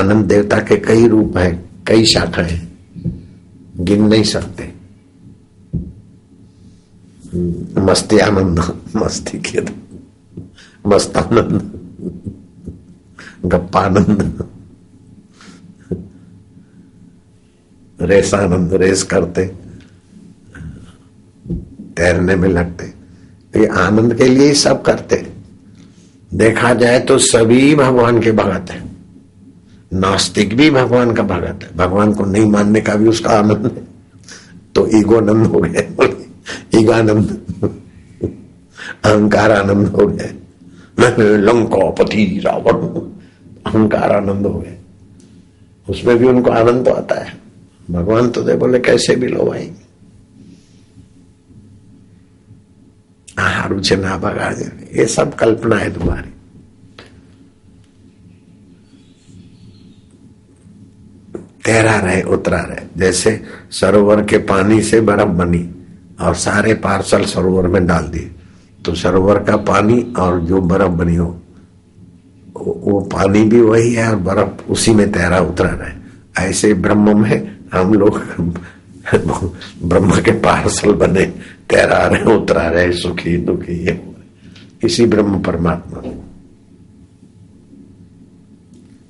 आनंद देवता के कई रूप हैं, कई शाखाएं, गिन नहीं सकते। मस्ती आनंद, मस्ती के मस्तानंद, गप्पानंद, रेस आनंद, रेस करते, तैरने में लगते। ये आनंद के लिए ही सब करते। देखा जाए तो सभी भगवान के भगत हैं। नास्तिक भी भगवान का भगत है, भगवान को नहीं मानने का भी उसका आनंद है। तो ईगोनंद हो गए, ईगानंद, अहंकार आनंद हो गए, लंकापति रावण, अहंकार आनंद हो गए। उसमें भी उनको आनंद तो आता है। भगवान तो दे बोले कैसे भी लो भाई, हारू ना भगा। ये सब कल्पना है तुम्हारी। तैरा रहे, उतरा रहे। जैसे सरोवर के पानी से बर्फ बनी और सारे पार्सल सरोवर में डाल दिए, तो सरोवर का पानी और जो बर्फ बनी हो वो पानी भी वही है और बर्फ उसी में तैरा उतरा रहे। ऐसे ब्रह्म में हम लोग ब्रह्म के पार्सल बने, तैरा रहे, उतरा रहे, सुखी दुखी, इसी ब्रह्म परमात्मा।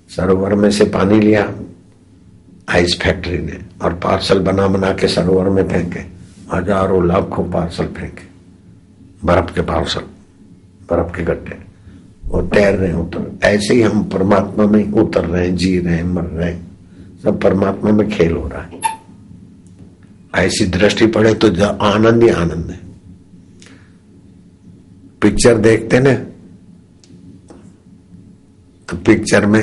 सरोवर में से पानी लिया आइस फैक्ट्री ने और पार्सल बना बना के सरोवर में फेंके, हजारों लाखों पार्सल फेंके, बर्फ के पार्सल, बर्फ के गड्ढे, वो तैर रहे उतर। ऐसे ही हम परमात्मा में उतर रहे हैं, जी रहे हैं, मर रहे हैं, सब परमात्मा में खेल हो रहा है। ऐसी दृष्टि पड़े तो आनंद ही आनंद है। पिक्चर देखते ना तो पिक्चर में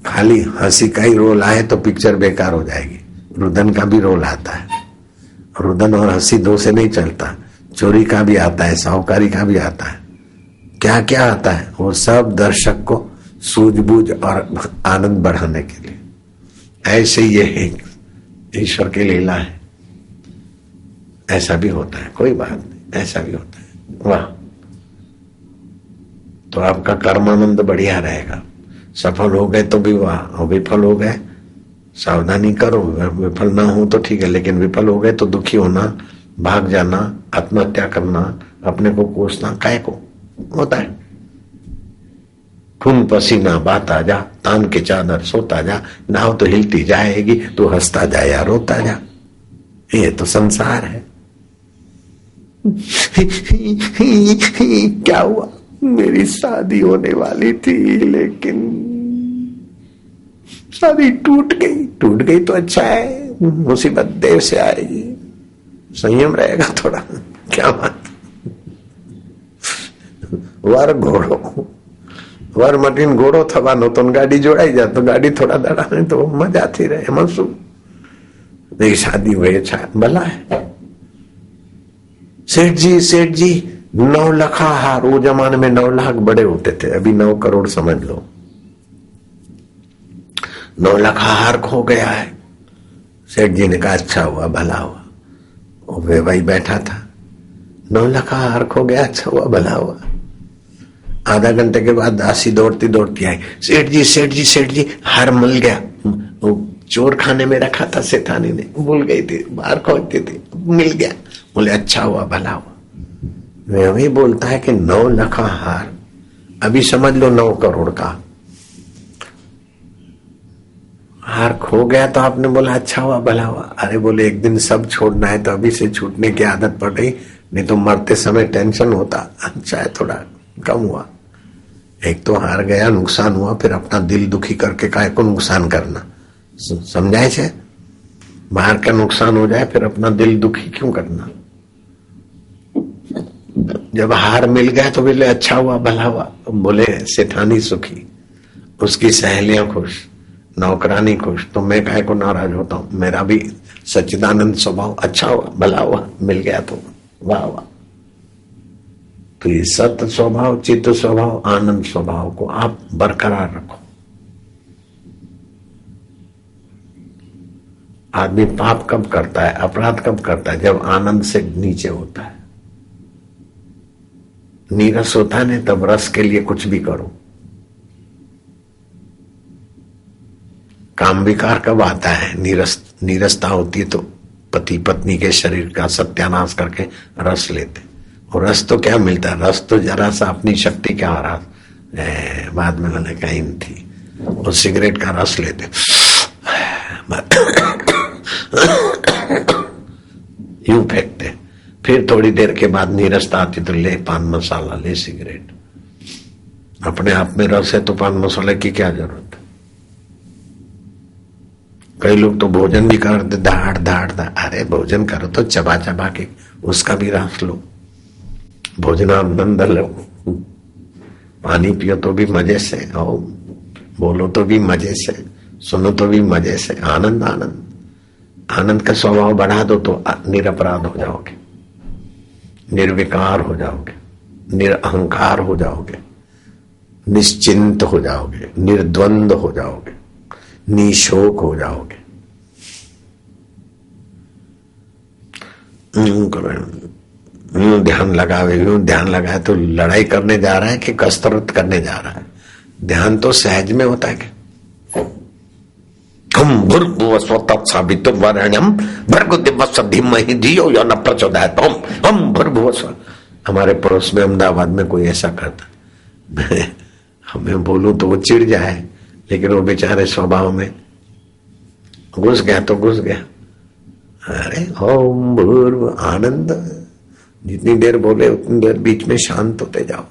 खाली हंसी का ही रोल आए तो पिक्चर बेकार हो जाएगी। रुदन का भी रोल आता है, रुदन और हंसी दो से नहीं चलता। चोरी का भी आता है, साहूकारी का भी आता है, क्या क्या आता है। वो सब दर्शक को सूझबूझ और आनंद बढ़ाने के लिए। ऐसे ये ईश्वर की लीला है। ऐसा भी होता है, कोई बात नहीं, ऐसा भी होता है। वाह, तो आपका कर्मानंद बढ़िया रहेगा। सफल हो गए तो भी वाह, और विफल हो गए सावधानी करो। विफल ना हो तो ठीक है, लेकिन विफल हो गए तो दुखी होना, भाग जाना, आत्महत्या करना, अपने को कोसना काय को होता है। खून पसीना बहाता जा, तान के चादर सोता जा, नाव तो हिलती जाएगी, तू हंसता जा या रोता जा। ये तो संसार है। क्या हुआ, मेरी शादी होने वाली थी लेकिन शादी टूट गई। टूट गई तो अच्छा है, मुसीबत देर से आएगी, संयम रहेगा थोड़ा। क्या बात। वर घोड़ो, वर मटीन घोड़ो थवानो तो गाड़ी जोड़ाई जा तो गाड़ी थोड़ा दड़ा है तो मजा थी रहे। मनसू नहीं शादी हुई, अच्छा भला है। सेठ जी 9 लाख हार, वो जमाने में 9 लाख बड़े होते थे, अभी 9 करोड़ समझ लो। 9 लाख हार खो गया है। सेठ जी ने कहा अच्छा हुआ भला हुआ। वो वे भाई बैठा था, 9 लाख हार खो गया, अच्छा हुआ भला हुआ। आधा घंटे के बाद दासी दौड़ती दौड़ती आई, सेठ जी हार मिल गया। वो चोर खाने में रखा था सेठानी ने, भूल गई थी, बाहर खोजती थी, मिल गया। बोले अच्छा हुआ भला हुआ। वही बोलता है कि 9 लाख हार, अभी समझ लो 9 करोड़ का हार खो गया तो आपने बोला अच्छा हुआ भला हुआ। अरे बोले एक दिन सब छोड़ना है तो अभी से छूटने की आदत पड़ गई, नहीं तो मरते समय टेंशन होता। अच्छा है थोड़ा कम हुआ। एक तो हार गया, नुकसान हुआ, फिर अपना दिल दुखी करके काहे को नुकसान करना। समझाए छे, बाहर का नुकसान हो जाए फिर अपना दिल दुखी क्यों करना। जब हार मिल गया तो बोले अच्छा हुआ भला हुआ। बोले सेठानी सुखी, उसकी सहेलियां खुश, नौकरानी खुश, तो मैं काहे को नाराज होता हूं। मेरा भी सच्चिदानंद स्वभाव, अच्छा हुआ भला हुआ, मिल गया तो वाह वाह। तो ये सत्य स्वभाव, चित्त स्वभाव, आनंद स्वभाव को आप बरकरार रखो। आदमी पाप कब करता है, अपराध कब करता है, जब आनंद से नीचे होता है, नीरस होता है। नहीं तब रस के लिए कुछ भी करो। काम विकार कब आता है? नीरसता होती है तो पति पत्नी के शरीर का सत्यानाश करके रस लेते। और रस तो क्या मिलता है? रस तो जरा सा अपनी शक्ति का रस, बाद में मैंने कहीं थी, वो सिगरेट का रस लेते यूं फेंकते। फिर थोड़ी देर के बाद नीरसता आती तो ले पान मसाला, ले सिगरेट। अपने आप में रस है तो पान मसाले की क्या जरूरत है? कई लोग तो भोजन भी करते धाड़ धाड़ धाड़। अरे भोजन करो तो चबा चबा के उसका भी रस लो, भोजनानंद लो। पानी पियो तो भी मजे से, और बोलो तो भी मजे से, सुनो तो भी मजे से। आनंद आनंद आनंद का स्वभाव बढ़ा दो तो निरपराध हो जाओगे, निर्विकार हो जाओगे, निरअहंकार हो जाओगे, निश्चिंत हो जाओगे, निर्द्वंद हो जाओगे, निशोक हो जाओगे। ध्यान लगावे, ध्यान लगाए तो लड़ाई करने जा रहा है कि कसरत करने जा रहा है? ध्यान तो सहज में होता है कि हम भूर्भुवस्सुः तत्सवितुर्वरेण्यं भर्गो देवस्य धीमहि धियो यो न प्रचोदयात्। हम भूर्भुवस्सुः। हमारे पड़ोस में अहमदाबाद में कोई ऐसा करता, हमें बोलूं तो वो चिढ़ जाए, लेकिन वो बेचारे स्वभाव में घुस गया तो घुस गया। अरे ओम भूर्भ आनंद, जितनी देर बोले उतनी देर बीच में शांत होते जाओ।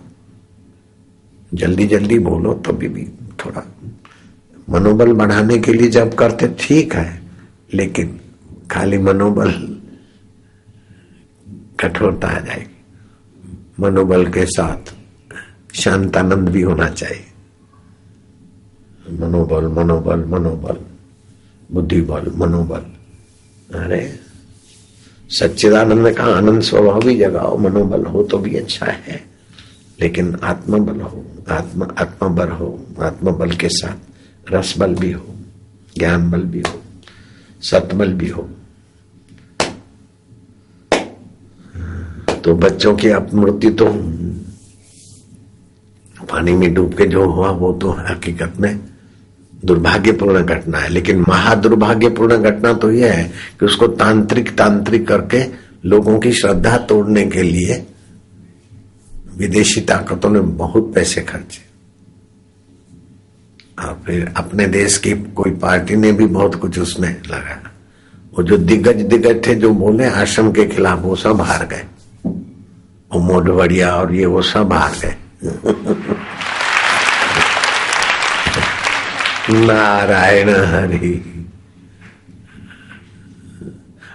जल्दी जल्दी बोलो तभी भी थोड़ा मनोबल बढ़ाने के लिए जब करते ठीक है, लेकिन खाली मनोबल कठोरता आ जाएगी। मनोबल के साथ शांतानंद भी होना चाहिए। मनोबल मनोबल मनोबल, बुद्धि बल मनोबल। अरे सच्चिदानंद का आनंद स्वभाव भी जगाओ, मनोबल हो तो भी अच्छा है, लेकिन आत्मबल हो, आत्मबल हो, आत्मबल के साथ रस बल भी हो, ज्ञान बल भी हो, सतबल भी हो। तो बच्चों की अपमृत्यु तो पानी में डूब के जो हुआ वो तो हकीकत में दुर्भाग्यपूर्ण घटना है, लेकिन महादुर्भाग्यपूर्ण घटना तो यह है कि उसको तांत्रिक करके लोगों की श्रद्धा तोड़ने के लिए विदेशी ताकतों ने बहुत पैसे खर्चे, और फिर अपने देश की कोई पार्टी ने भी बहुत कुछ उसमें लगाया। वो जो दिग्गज थे जो बोले आश्रम के खिलाफ, वो सब हार गए। वो मोडवड़िया और ये वो सब हार गए। नारायण हरि।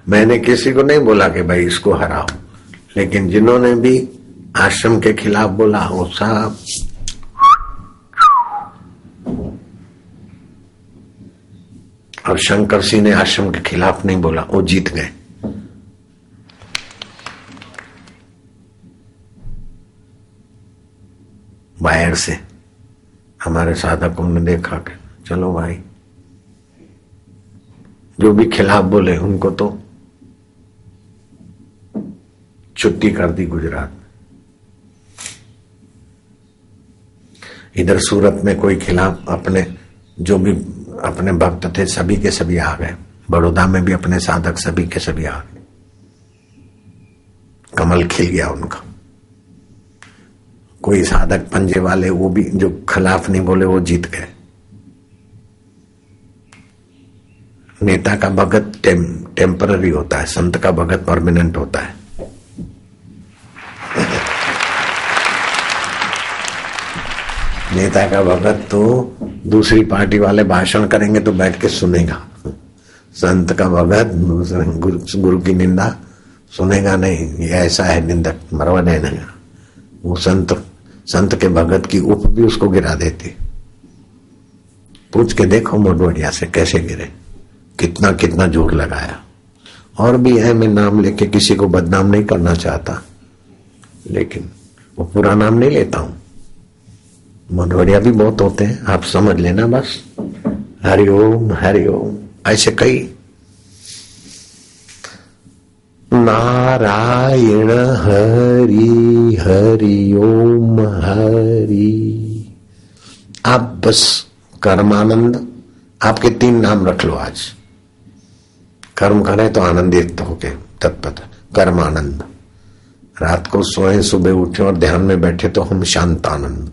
मैंने किसी को नहीं बोला कि भाई इसको हराओ, लेकिन जिन्होंने भी आश्रम के खिलाफ बोला वो सब और शंकर सिंह ने आश्रम के खिलाफ नहीं बोला, वो जीत गए। बाहर से हमारे साधकों ने देखा कि चलो भाई, जो भी खिलाफ बोले उनको तो छुट्टी कर दी गुजरात। इधर सूरत में कोई खिलाफ, अपने जो भी अपने भक्त थे सभी के सभी आ गए। बड़ौदा में भी अपने साधक सभी के सभी आ गए। कमल खिल गया उनका। कोई साधक पंजे वाले वो भी जो खिलाफ नहीं बोले वो जीत गए। नेता का भगत टेम्पररी होता है, संत का भगत परमानेंट होता है। नेता का भगत तो दूसरी पार्टी वाले भाषण करेंगे तो बैठ के सुनेगा, संत का भगत दूसरे गुरु की निंदा सुनेगा नहीं। ये ऐसा है निंदक, मरवा नहीं। वो संत के भगत की उप भी उसको गिरा देती। पूछ के देखो मोडवड़िया से कैसे गिरे, कितना कितना जोर लगाया। और भी है, मैं नाम लेके किसी को बदनाम नहीं करना चाहता, लेकिन वो पूरा नाम नहीं लेता हूं। मोडवड़िया भी बहुत होते हैं, आप समझ लेना बस। हरिओम हरिओम, ऐसे कई। नारायण हरि हरिओम हरि। आप बस कर्मानंद आपके 3 नाम रख लो आज। कर्म करें तो आनंदित होके तत्पर, कर्म आनंद। रात को सोए, सुबह उठे और ध्यान में बैठे तो हम शांत आनंद।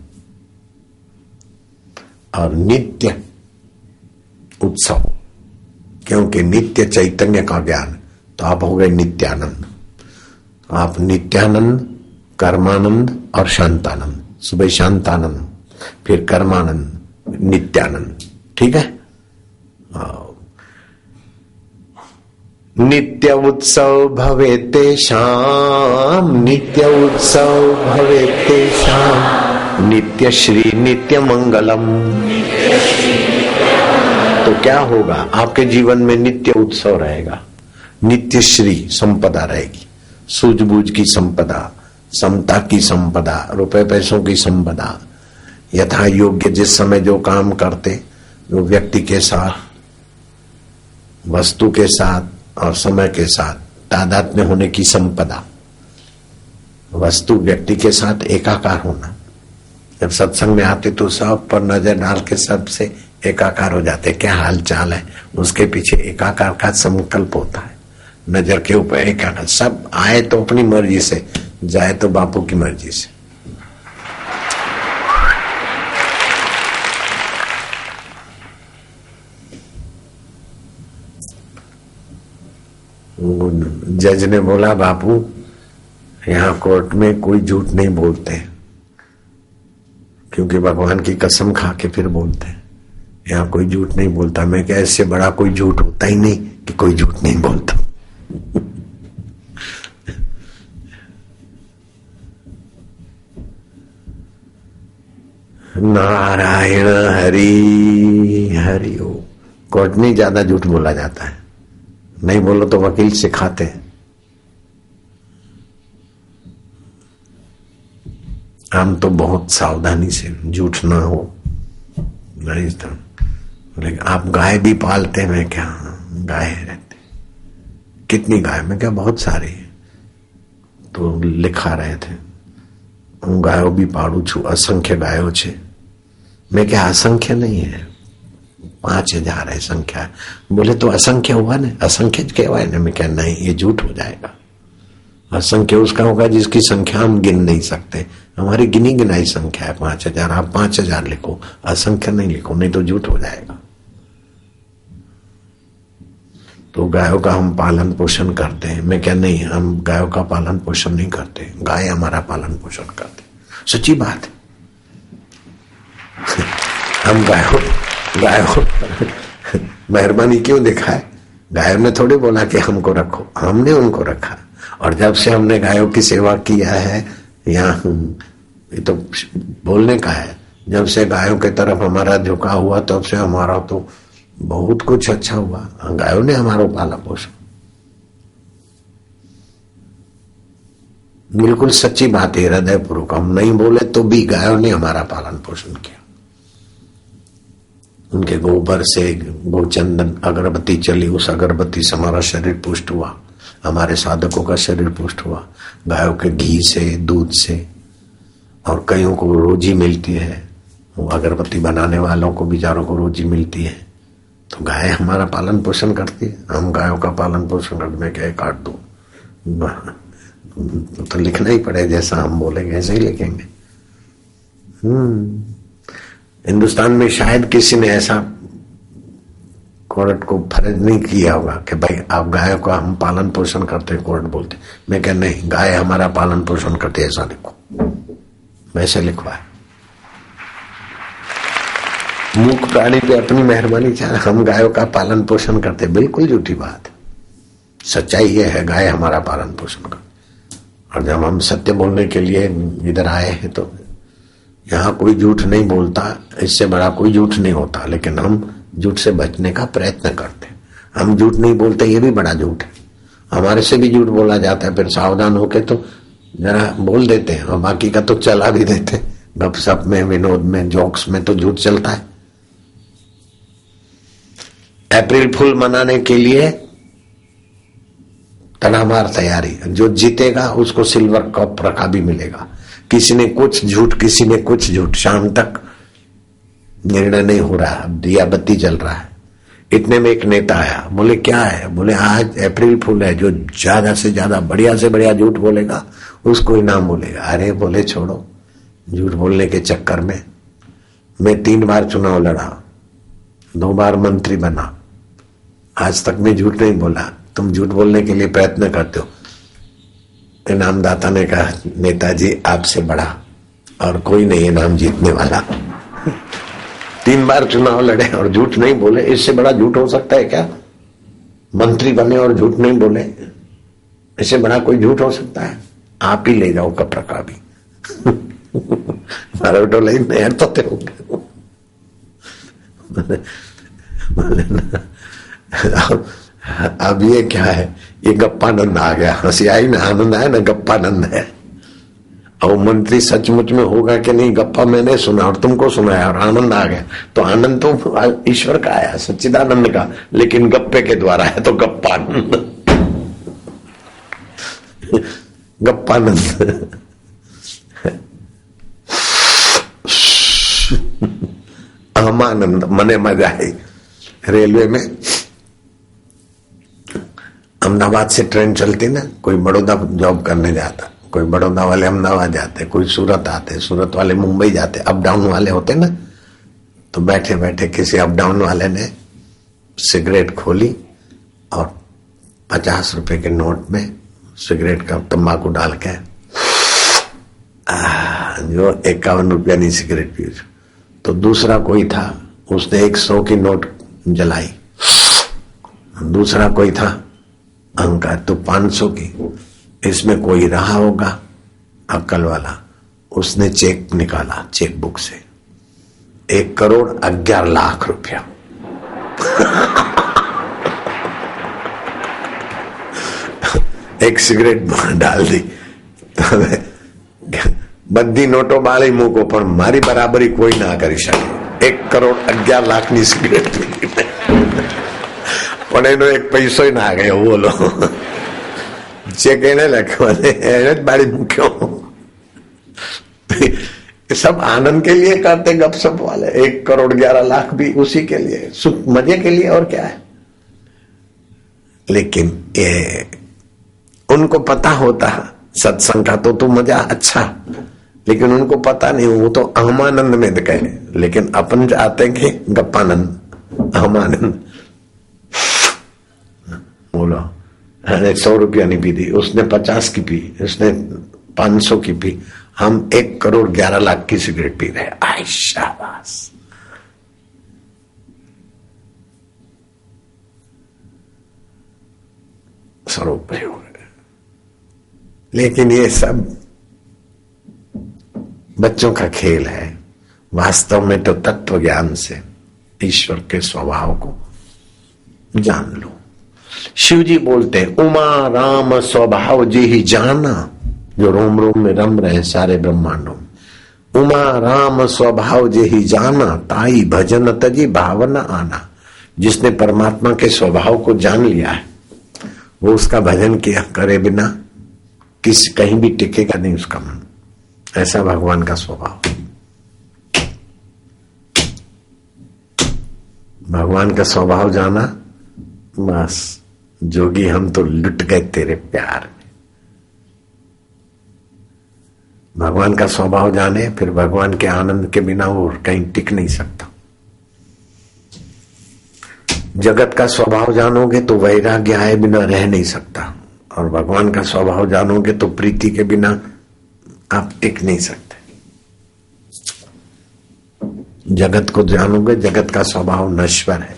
और नित्य उत्सव, क्योंकि नित्य चैतन्य का ज्ञान, तो आप हो गए नित्यानंद। आप नित्यानंद, कर्मानंद और शांतानंद। सुबह शांतानंद, फिर कर्मानंद, नित्यानंद। ठीक है। नित्य उत्सव भवे तेषाम, नित्य उत्सव भवे तेषाम, नित्य श्री नित्य मंगलम। तो क्या होगा? आपके जीवन में नित्य उत्सव रहेगा, नित्य श्री संपदा रहेगी, सूझबूझ की संपदा, समता की संपदा, रुपए पैसों की संपदा, यथा योग्य जिस समय जो काम करते, जो व्यक्ति के साथ, वस्तु के साथ और समय के साथ तादात्म्य होने की संपदा। वस्तु व्यक्ति के साथ एकाकार होना। जब सत्संग में आते तो सब पर नजर डाल के सबसे एकाकार हो जाते, क्या हाल चाल है, उसके पीछे एकाकार का संकल्प होता है। नजर के ऊपर एकाकार, सब आए तो अपनी मर्जी से, जाए तो बापू की मर्जी से। जज ने बोला, बापू यहाँ कोर्ट में कोई झूठ नहीं बोलते, क्योंकि भगवान की कसम खा के फिर बोलते हैं। यहाँ कोई झूठ नहीं बोलता। मैं क्या, इससे बड़ा कोई झूठ होता ही नहीं कि कोई झूठ नहीं बोलता। नारायण हरि हरि ओ। कोर्ट में ज्यादा झूठ बोला जाता है, नहीं बोलो तो वकील सिखाते हैं। हम तो बहुत सावधानी से, झूठ ना हो, नहीं तो। लेकिन आप गाय भी पालते हैं? मैं क्या, गाय रहते। कितनी गाय? मैं क्या, बहुत सारी। तो लिखा रहे थे, गायो भी पाड़ू छू, असंख्य गायो छे। मैं क्या, असंख्य नहीं है, 5000 है संख्या। बोले तो असंख्य हुआ ना, असंख्य कहवाए ना। मैं क्या, नहीं, ये झूठ हो जाएगा। असंख्य उसका होगा जिसकी संख्या हम गिन नहीं सकते। हमारी गिनी गिनाई संख्या है 5000। आप 5000 लिखो, असंख्य नहीं लिखो, नहीं तो झूठ हो जाएगा। तो गायों का हम पालन पोषण करते हैं। मैं क्या, नहीं, हम गायों का पालन पोषण नहीं करते, गाय हमारा पालन पोषण करते। सच्ची बात है। हम गायों मेहरबानी क्यों दिखाए? गायों ने थोड़ी बोला कि हमको रखो, हमने उनको रखा। और जब से हमने गायों की सेवा किया है, यहाँ ये तो बोलने का है, जब से गायों की तरफ हमारा झुकाव हुआ तब से हमारा तो बहुत कुछ अच्छा हुआ। गायों ने हमारा पाला पोषण। बिल्कुल सच्ची बात है, हृदय पूर्वक। हम नहीं बोले तो भी गायों ने हमारा पालन पोषण किया। उनके गोबर से गोचंदन अगरबत्ती चली, उस अगरबत्ती से हमारा शरीर पुष्ट हुआ, हमारे साधकों का शरीर पुष्ट हुआ। गायों के घी से, दूध से, और कईयों को रोजी मिलती है। वो अगरबत्ती बनाने वालों को बेचारों को रोजी मिलती है। तो गाय हमारा पालन पोषण करती है, हम गायों का पालन पोषण करते। मैं क्या काट दो, तो लिखना ही पड़े, जैसा हम बोलेंगे ऐसे ही लिखेंगे। हिंदुस्तान में शायद किसी ने ऐसा कोर्ट को फर्ज नहीं किया होगा कि भाई आप गायों का हम पालन पोषण करते हैं, कोर्ट बोलते। मैं क्या, नहीं, गाय हमारा पालन पोषण करते, ऐसा लिखो। वैसे लिखवा है। मूक प्राणी पे अपनी मेहरबानी चाहे, हम गायों का पालन पोषण करते, बिल्कुल झूठी बात है। सच्चाई ये है, गाय हमारा पालन पोषण करते। और जब हम सत्य बोलने के लिए इधर आए हैं तो यहाँ कोई झूठ नहीं बोलता, इससे बड़ा कोई झूठ नहीं होता। लेकिन हम झूठ से बचने का प्रयत्न करते हैं। हम झूठ नहीं बोलते, ये भी बड़ा झूठ है। हमारे से भी झूठ बोला जाता है, फिर सावधान होके तो जरा बोल देते हैं, और बाकी का तो चला भी देते हैं। गपशप में, विनोद में, जोक्स में तो झूठ चलता है। अप्रैल फूल मनाने के लिए तड़ामार तैयारी। जो जीतेगा उसको सिल्वर कप रखा भी मिलेगा। किसी ने कुछ झूठ, किसी ने कुछ झूठ। शाम तक निर्णय नहीं हो रहा, दिया बत्ती जल रहा है। इतने में एक नेता आया, बोले क्या है? बोले आज अप्रैल फूल है, जो ज्यादा से ज्यादा बढ़िया से बढ़िया झूठ बोलेगा उसको इनाम बोलेगा। अरे बोले छोड़ो, झूठ बोलने के चक्कर में मैं 3 बार चुनाव लड़ा, 2 बार मंत्री बना, आज तक मैं झूठ नहीं बोला। तुम झूठ बोलने के लिए प्रयत्न करते हो। इनामदाता ने कहा नेताजी आपसे बड़ा और कोई नहीं इनाम जीतने वाला। 3 बार चुनाव लड़े और झूठ नहीं बोले, इससे बड़ा झूठ हो सकता है क्या? मंत्री बने और झूठ नहीं बोले, इससे बड़ा कोई झूठ हो सकता है? आप ही ले जाओ कपड़ा का भी। अब ये क्या है? ये गप्पानंद आ गया। हंसी आई ना, आनंद आया ना, गप्पानंद है। और मंत्री सचमुच में होगा कि नहीं, गप्पा मैंने सुना और तुमको सुनाया और आनंद आ गया। तो आनंद तो ईश्वर का आया, सच्चिदानंद का, लेकिन गप्पे के द्वारा है, तो गप्पानंद। गप्पानंद। अहमानंद, मने मजा आई। रेलवे में अहमदाबाद से ट्रेन चलती ना, कोई बड़ौदा जॉब करने जाता, कोई बड़ौदा वाले अहमदाबाद जाते, कोई सूरत आते, सूरत वाले मुंबई जाते, अप डाउन वाले होते ना। तो बैठे बैठे किसी अप डाउन वाले ने सिगरेट खोली और 50 रुपए के नोट में सिगरेट का तंबाकू डाल के जो 51 रुपया सिगरेट पी। तो दूसरा कोई था, उसने 100 की नोट जलाई। दूसरा कोई था अहंकार, तो 500 की। इसमें कोई रहा होगा अक्ल वाला, उसने चेक निकाला, चेक बुक से 1,11,00,000 रुपया। एक सिगरेट डाल दी। बधी नोटो बाળી મૂકો પણ મારી બરાબરી કોઈ ના કરી શકે। 1,11,00,000 ની સિગરેટ પીધી પણ એનો એક પૈસો ના ગયો, બોલો। ચેક એને લખ્યો એને જ બાળી મૂક્યો। सब आनंद के लिए करते गपशप वाले। 1,11,00,000 भी उसी के लिए, सुख मजे के लिए, और क्या है। लेकिन ये उनको पता होता सत्संग का तो मजा अच्छा, लेकिन उनको पता नहीं, वो तो अहमानंद में कहे। लेकिन अपन चाहते कि गप्पानंद, अहमानंद। बोलो 100 रुपया नहीं पी थी, उसने 50 की पी, उसने 500 की पी, हम 1,11,00,000 की सिगरेट पी रहे। आई शाबाश। स्वरूप हो गए। लेकिन ये सब बच्चों का खेल है। वास्तव में तो तत्व ज्ञान से ईश्वर के स्वभाव को जान लो। शिव जी बोलते हैं उमा राम स्वभाव जी ही जाना, जो रोम रोम में रम रहे सारे ब्रह्मांडों में। उमा राम स्वभाव जी ही जाना, ताई भजन तजी भावना आना। जिसने परमात्मा के स्वभाव को जान लिया है, वो उसका भजन किया करे बिना कहीं भी टिकेगा नहीं उसका मन। ऐसा भगवान का स्वभाव। भगवान का स्वभाव जाना, बस जोगी हम तो लुट गए तेरे प्यार में। भगवान का स्वभाव जाने, फिर भगवान के आनंद के बिना वो कहीं टिक नहीं सकता। जगत का स्वभाव जानोगे तो वैराग्य आए बिना रह नहीं सकता, और भगवान का स्वभाव जानोगे तो प्रीति के बिना आप टिक नहीं सकते। जगत को जानोगे, जगत का स्वभाव नश्वर है,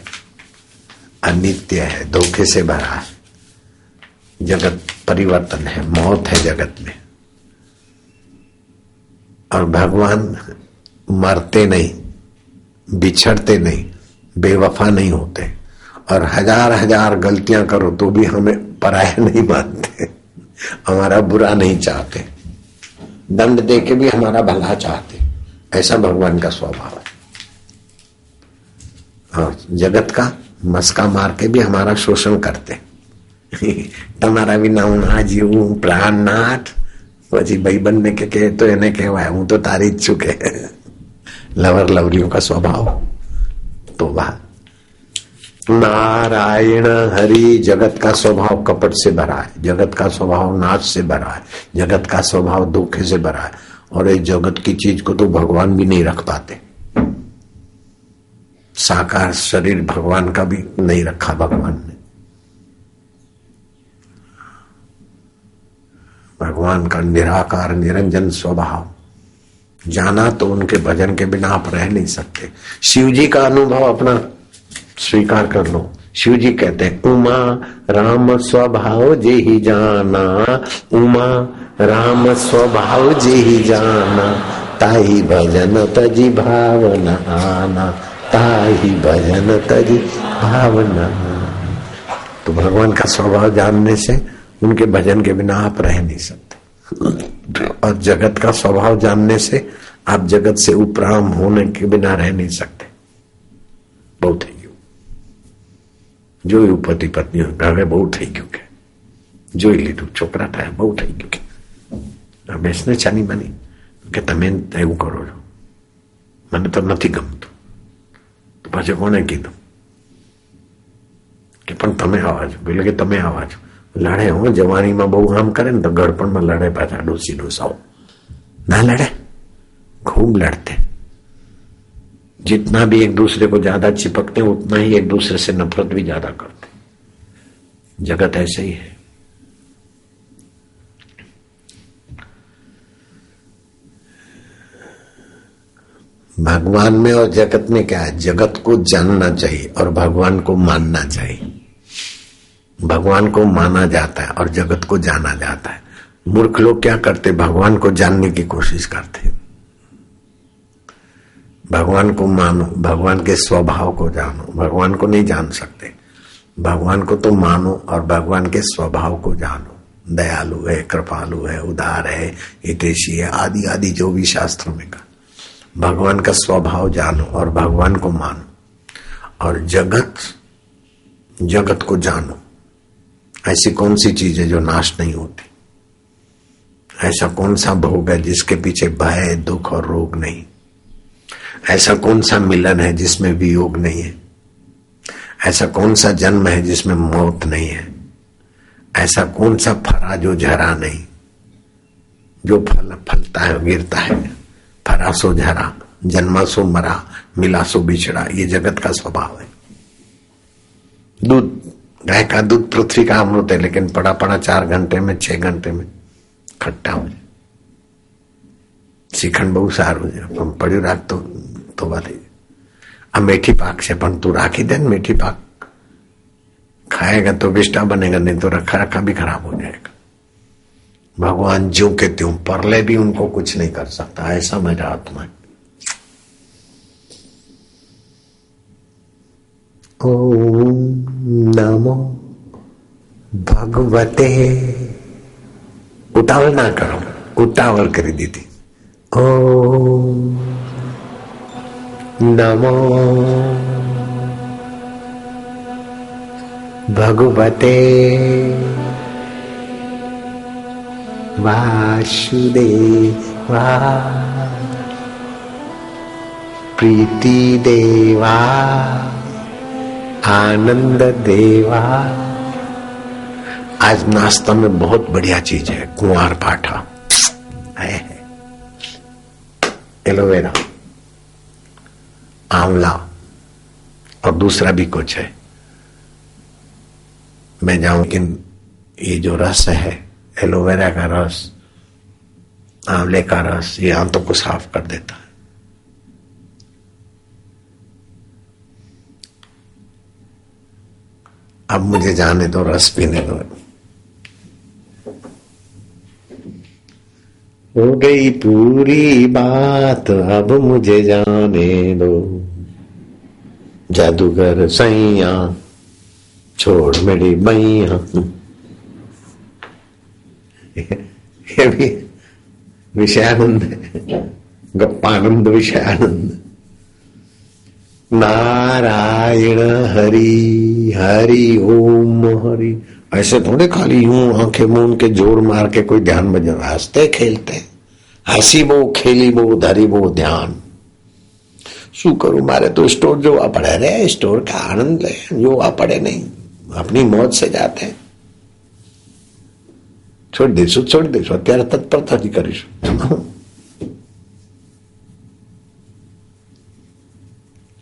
अनित्य है, धोखे से भरा है। जगत परिवर्तन है, मौत है जगत में। और भगवान मरते नहीं, बिछड़ते नहीं, बेवफा नहीं होते, और 1000 गलतियां करो तो भी हमें पराया नहीं मानते, हमारा बुरा नहीं चाहते, दंड दे के भी हमारा भला चाहते। ऐसा भगवान का स्वभाव है। और जगत का मस्का मार के भी हमारा शोषण करते। તમારા વિના હું ના જીવું પ્રાણનાથ, પછી ભાઈબંધને કે તો એને કહેવાય હું તો તારી જ છું કે। લવર લવરીઓ का स्वभाव तो वाह। नारायण हरि। जगत का स्वभाव कपट से भरा है, जगत का स्वभाव नाश से भरा है, जगत का स्वभाव धोखे से भरा है। और इस जगत की चीज को तो भगवान भी नहीं रख पाते। साकार शरीर भगवान का भी नहीं रखा भगवान ने। भगवान का निराकार निरंजन स्वभाव जाना तो उनके भजन के बिना आप रह नहीं सकते। शिव जी का अनुभव अपना स्वीकार कर लो। शिव जी कहते हैं उमा राम स्वभाव जे ही जाना, उमा राम स्वभाव जे ही जाना, ताही भजन तजी भावना आना, ताही भजन तजी भावना। तो भगवान का स्वभाव जानने से उनके भजन के बिना आप रह नहीं सकते। और जगत का स्वभाव जानने से आप जगत से उपराम होने के बिना रह नहीं सकते। बहुत है जो पति पत्नी घरे બહુ થઈ ગયું કે જોઈ લીધું છોકરા થાય બહુ થઈ ગયું કે રમેશને ચાની બની કે તમે એવું કરો છો, મને તો નથી ગમતું. તો પાછું કોને કીધું કે પણ તમે આવા છો, એટલે કે તમે આવા છો લડે. હું જવાનીમાં બહુ આમ કરે ને તો ગળપણમાં લડે પાછા ડોસી ડોસાઓ ના લડે, खूब लड़ते. जितना भी एक दूसरे को ज्यादा चिपकते उतना ही एक दूसरे से नफरत भी ज्यादा करते. जगत ऐसे ही है. भगवान में और जगत में क्या है? जगत को जानना चाहिए और भगवान को मानना चाहिए. भगवान को माना जाता है और जगत को जाना जाता है. मूर्ख लोग क्या करते? भगवान को जानने की कोशिश करते. भगवान को मानो, भगवान के स्वभाव को जानो. भगवान को नहीं जान सकते, भगवान को तो मानो और भगवान के स्वभाव को जानो. दयालु है, कृपालु है, उदार है, हितैषी है, आदि आदि जो भी शास्त्रों में कहा. भगवान का स्वभाव जानो और भगवान को मानो. और जगत को जानो. ऐसी कौन सी चीज है जो नाश नहीं होती? ऐसा कौन सा भोग है जिसके पीछे भय, दुख और रोग नहीं? ऐसा कौन सा मिलन है जिसमें वियोग नहीं है? ऐसा कौन सा जन्म है जिसमें मौत नहीं है? ऐसा कौन सा फरा जो झरा नहीं? जो फलता है गिरता है. फरा सो झरा, जन्मा सो मरा, मिला सो बिछड़ा. ये जगत का स्वभाव है. दूध, गाय का दूध पृथ्वी का अमृत है, लेकिन पड़ा पड़ा 4 घंटे में 6 घंटे में खट्टा हो जाए. श्रीखंड બહુ સારું છે પણ પડ્યું રાખતો તો બાથી આ મેથી પાક છે પણ તું રાખી દે ને મેથી પાક खाएगा तो विष्टा बनेगा, नहीं तो रखा रखा भी खराब हो जाएगा. भगवान ज्यों के त्यों, परले भी उनको कुछ नहीं कर सकता. ऐसा मेरा आत्मा है. ओम नमो भगवते. उतावल ना करो, उतावल कर दी थी. ओम नमो भगवते वासुदेवा प्रीति देवा आनंद देवा. आज नाश्ता में बहुत बढ़िया चीज है. कुंवार पाठा है, एलोवेरा, आंवला और दूसरा भी कुछ है. मैं जाऊं, लेकिन ये जो रस है, एलोवेरा का रस, आंवले का रस, ये आंतों को साफ कर देता है. अब मुझे जाने दो, रस पीने दो. हो गई पूरी बात, अब मुझे जाने दो. जादूगर सैया छोड़ मेरी मैया. ये भी विषयानंद है, गप्पानंद विषयानंद. नारायण हरि हरि ओम हरि. ऐसे थोड़े खाली यूं आंखें मूंद के जोर मार के कोई ध्यान बजा. हंसते खेलते, हंसी बो खेली बो धरी बो ध्यान. શું કરું, મારે તો સ્ટોર જોવા પડે રે, સ્ટોર का आनंद ले, જોવા પડે नहीं, अपनी मौज से जाते हैं। છોડી દઈશું અત્યારે તત્પરતાથી કરીશું।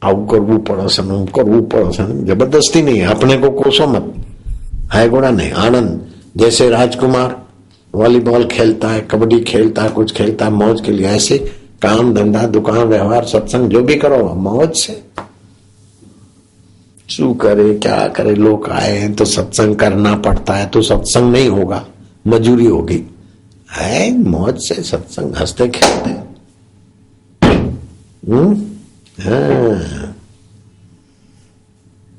આવું કરવું પડશે, આમ કરવું પડશે, जबरदस्ती नहीं, अपने को कोसो मत, है गोड़ा नहीं, आनंद। जैसे राजकुमार वॉलीबॉल खेलता है, कबड्डी खेलता है, कुछ खेलता है मौज के लिए, ऐसे काम धंधा दुकान व्यवहार सत्संग जो भी करो मौज से। शू करे क्या करे, लोग आए हैं तो सत्संग करना पड़ता है, तो सत्संग नहीं होगा, मजूरी होगी। है मौज से सत्संग, हंसते खेलते। हाँ।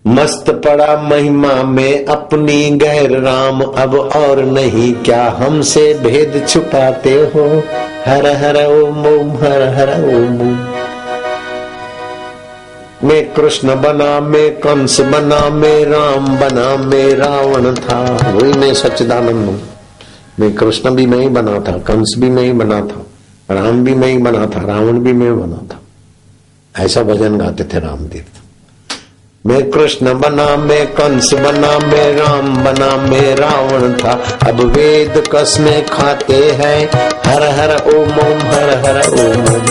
मस्त पड़ा महिमा में अपनी गैर राम, अब और नहीं क्या हमसे भेद छुपाते हो। हर हर ओम ओम हर हर ओम ओम। मैं कृष्ण बना, मैं कंस बना, मैं राम बना, मैं रावण था, वही मैं सच्चिदानंद हूं। मैं कृष्ण भी मैं ही बना था, कंस भी मैं ही बना था, राम भी मैं ही बना था, रावण भी मैं बना था। ऐसा भजन गाते थे रामदेव। मैं कृष्ण बना, मैं कंस बना, मैं राम बना, मैं रावण था, अब वेद कसमें खाते हैं। हर हर ओम ओम हर हर ओम ओम।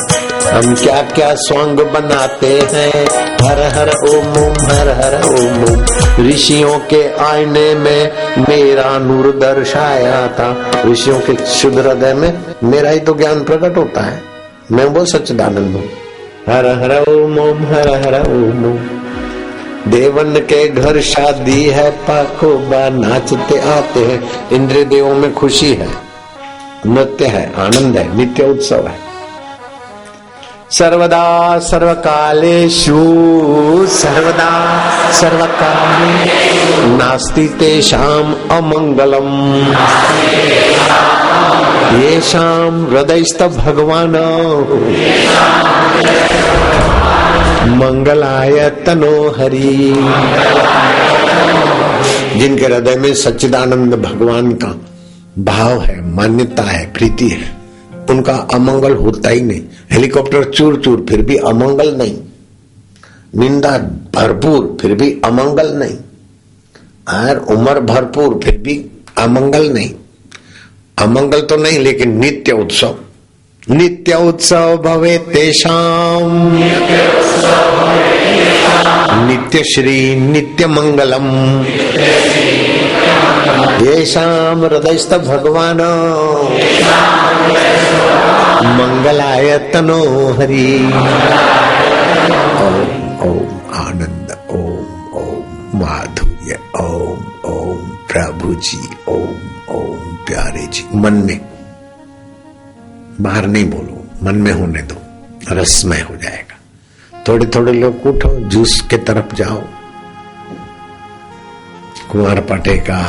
हम क्या क्या सॉन्ग बनाते हैं। हर हर ओम ओम हर हर ओम ओम। ऋषियों के आईने में मेरा नूर दर्शाया था। ऋषियों के शुद्ध हृदय में मेरा ही तो ज्ञान प्रकट होता है, मैं वो सच्चिदानंद हूँ। हर हर ओम ओम हर हर ओम ओम। देवन के घर शादी है, पाखोबा नाचते आते हैं। इंद्र देवों में खुशी है, नृत्य है, आनंद है, नित्य उत्सव है। सर्वदा सर्वकालेषु सर्वदा सर्वकालेषु नास्ति तेषाम् अमंगलम्। येषाम् हृदयस्थ भगवान् मंगलाय तनो हरि। जिनके हृदय में सच्चिदानंद भगवान का भाव है, मान्यता है, प्रीति है, उनका अमंगल होता ही नहीं। हेलीकॉप्टर चूर चूर फिर भी अमंगल नहीं, निंदा भरपूर फिर भी अमंगल नहीं, और उम्र भरपूर फिर भी अमंगल नहीं। अमंगल तो नहीं, लेकिन नित्य उत्सव। नित्य उत्सव भवे तेषाम, नित्य श्री नित्य मंगलम। येषाम हृदयस्थ भगवान मंगलाय तनो हरि। ओम ओम आनंद, ओम ओम माधुर्य, ओम ओम प्रभु जी, ओम ओम प्यारे जी। मन में, बाहर नहीं बोलो, मन में होने दो, रसमय हो जाएगा। थोड़े थोड़े लोग उठो, जूस के तरफ जाओ। कुंवार पटे का,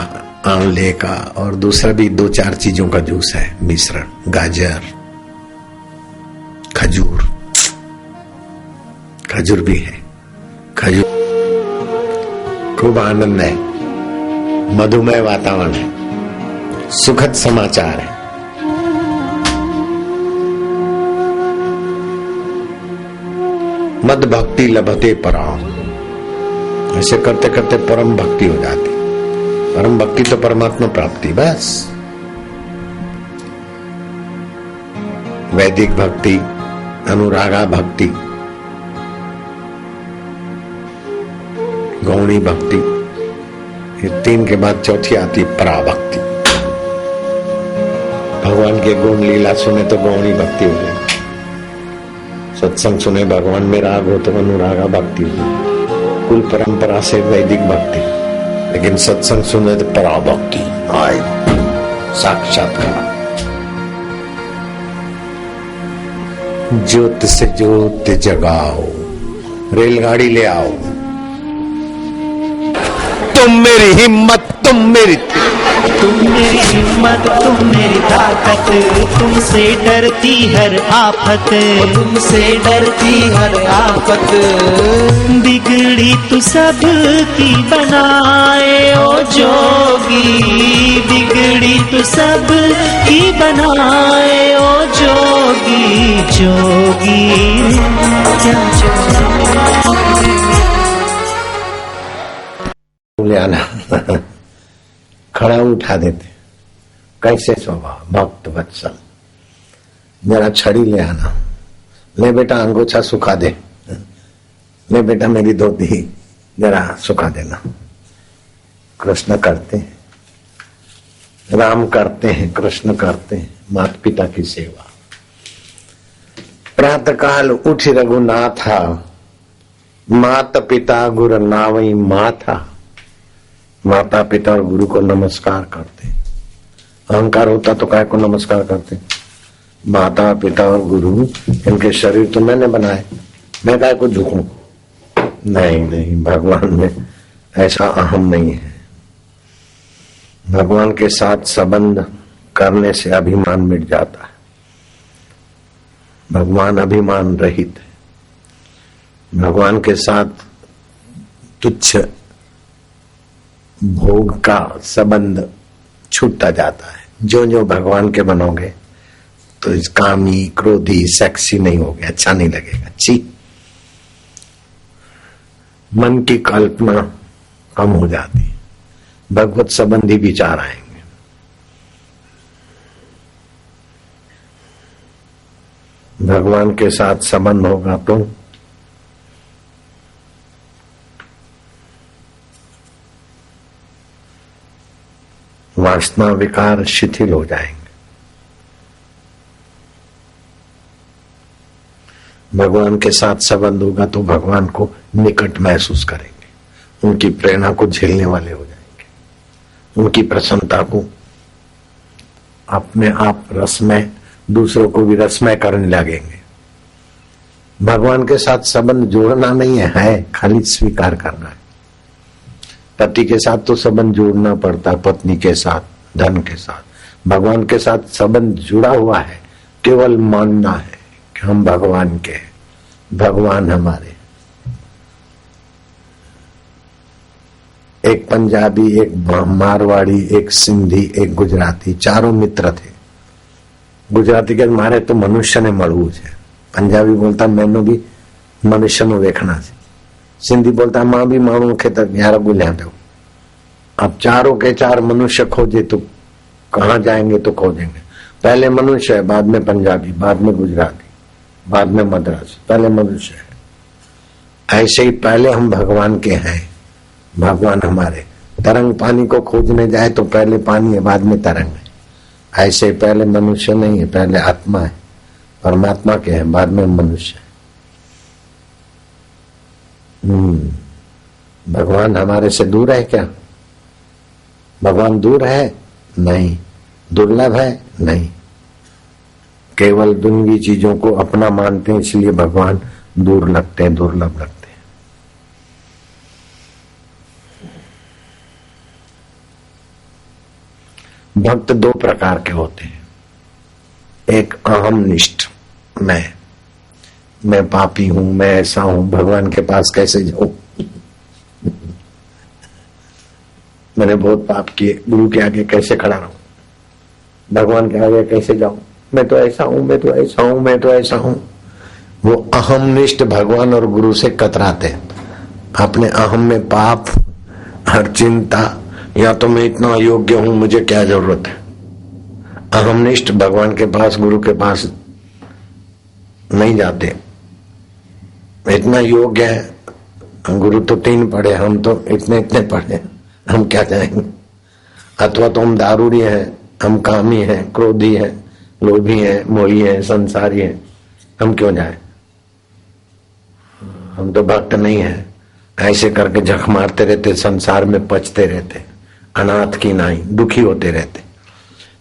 आंवले का और दूसरा भी 2-4 चीजों का जूस है मिश्रण, गाजर, खजूर, खजूर भी है, खजूर। खूब आनंद है, मधुमय वातावरण है, सुखद समाचार है। मद भक्ति लभते पराम। ऐसे करते करते परम भक्ति हो जाती। परम भक्ति तो परमात्मा प्राप्ति, बस। वैदिक भक्ति, अनुरागा भक्ति, गौणी भक्ति, ये 3 के बाद चौथी आती पराभक्ति। भगवान के गुण लीला सुने तो गौणी भक्ति हो जाए, सत्संग सुने भगवान में राग हो तो अनुरागा भक्ति हो जाए, कुल परंपरा से वैदिक भक्ति, लेकिन सत्संग सुने तो पराभक्ति आए, साक्षात्कार। ज्योत से ज्योत जगाओ, रेलगाड़ी ले आओ। तुम मेरी हिम्मत, तुम मेरी हिम्मत, तुम मेरी ताकत, तुमसे डरती हर आफत, तुमसे डरती हर आफत। बिगड़ी तू सब की बनाए ओ जोगी, बिगड़ी तू सब की बनाए ओ जोगी, जोगी क्या जोगी। चाकू ले आना खड़ा उठा देते। कैसे स्वभाव भक्त वत्सल। जरा छड़ी ले आना, ले बेटा अंगोछा सुखा दे, ले बेटा मेरी धोती जरा सुखा देना। कृष्ण करते हैं, राम करते हैं, कृष्ण करते हैं माता पिता की सेवा। प्रातः काल उठ रघुनाथा, माता पिता गुरु नावई माथा। माता पिता और गुरु को नमस्कार करते। अहंकार होता तो काय को नमस्कार करते। माता पिता और गुरु, इनके शरीर तो मैंने बनाए, मैं काय को झुकूं? नहीं नहीं, भगवान में ऐसा अहम नहीं है। भगवान के साथ संबंध करने से अभिमान मिट जाता है। भगवान अभिमान रहित है। भगवान के साथ तुच्छ भोग का संबंध छूटता जाता है। जो जो भगवान के बनोगे तो इस कामी क्रोधी सेक्सी नहीं होगे, अच्छा नहीं लगेगा। ची मन की कल्पना कम हो जाती है, भगवत संबंधी विचार आएंगे। भगवान के साथ संबंध होगा तो वासना विकार शिथिल हो जाएंगे। भगवान के साथ संबंध होगा तो भगवान को निकट महसूस करेंगे, उनकी प्रेरणा को झेलने वाले हो जाएंगे, उनकी प्रसन्नता को अपने आप रसमय, दूसरों को भी रसमय करने लगेंगे। भगवान के साथ संबंध जोड़ना नहीं है, खाली स्वीकार करना है। पति के साथ तो संबंध जोड़ना पड़ता है, पत्नी के साथ, धन के साथ। भगवान के साथ संबंध जुड़ा हुआ है, केवल मानना है कि हम भगवान के, भगवान हमारे। एक पंजाबी, एक मारवाड़ी, एक सिंधी, एक गुजराती, चारों मित्र थे। गुजराती के मारे तो मनुष्य ने मड़વું છે। पंजाबी बोलता मैंने भी मनुष्य नु देखना છે। सिंधी बोलता मां भी मानू खेतर यार गुल्या दो। अब चारों के चार मनुष्य खोजे तो कहां जाएंगे? तो खोजेंगे पहले मनुष्य है, बाद में पंजाबी, बाद में गुजराती, बाद में मद्रास, पहले मनुष्य है। ऐसे ही पहले हम भगवान के हैं, भगवान हमारे। तरंग पानी को खोजने जाए तो पहले पानी है, बाद में तरंग है। ऐसे पहले मनुष्य नहीं है, पहले आत्मा है, परमात्मा के हैं, बाद में मनुष्य है। भगवान हमारे से दूर है क्या? भगवान दूर है? नहीं। दुर्लभ है? नहीं। केवल दुनियावी चीजों को अपना मानते हैं, इसलिए भगवान दूर लगते हैं, दुर्लभ लगते हैं। भक्त दो प्रकार के होते हैं। एक अहमनिष्ठ, मैं पापी हूं, मैं ऐसा हूं, भगवान के पास कैसे जाऊं? मैंने बहुत पाप किए, गुरु के आगे कैसे खड़ा रहूं? भगवान के आगे कैसे जाऊं? मैं तो ऐसा हूं, मैं तो ऐसा हूं, मैं तो ऐसा हूं। वो अहमनिष्ठ भगवान और गुरु से कतराते हैं। अपने अहम में पाप, हर चिंता, या तो मैं इतना अयोग्य हूं, मुझे क्या जरूरत है? अहमनिष्ठ भगवान के पास, गुरु के पास नहीं जाते। इतना योग्य है, गुरु तो 3 पढ़े, हम तो इतने इतने पढ़े, हम क्या जाएंगे? अथवा तो हम दारूड़ी हैं, हम कामी हैं, क्रोधी हैं, लोभी हैं, मोही हैं, संसारी हैं, हम क्यों जाए? हम तो भक्त नहीं है। ऐसे करके झक मारते रहते, संसार में पचते रहते, अनाथ की नाई, दुखी होते रहते।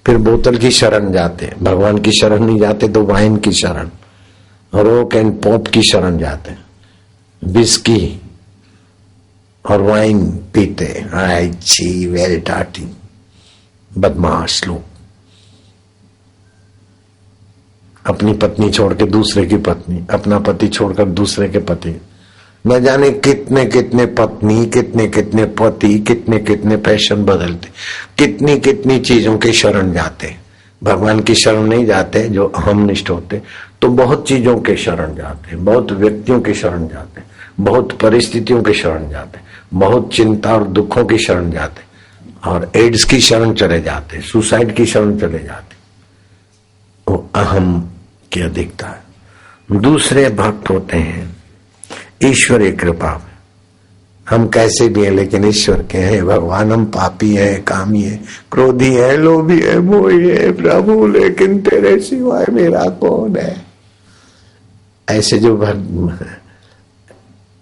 फिर बोतल की शरण जाते, भगवान की शरण नहीं जाते तो वाइन की शरण, रोक एंड पॉप की शरण जाते, विस्की और वाइन पीते। आई छी वेल टाटी, बदमाश लोग। अपनी पत्नी छोड़ के दूसरे की पत्नी, अपना पति छोड़कर दूसरे के पति, न जाने कितने कितने पत्नी, कितने कितने पति, कितने कितने फैशन बदलते, कितनी कितनी चीजों की शरण जाते। भगवान की शरण नहीं जाते। जो अहमनिष्ठ होते तो बहुत चीजों के शरण जाते, बहुत व्यक्तियों के शरण जाते, बहुत परिस्थितियों के शरण जाते, बहुत चिंता और दुखों की शरण जाते, और एड्स की शरण चले जाते, सुसाइड की शरण चले जाते। वो अहम की अधिकता है। दूसरे भक्त होते हैं ईश्वरीय कृपा में, हम कैसे भी हैं लेकिन ईश्वर के हैं। भगवान हम पापी है, कामी है, क्रोधी है, लोभी है, मोही है प्रभु, लेकिन तेरे सिवाय मेरा कौन है। ऐसे जो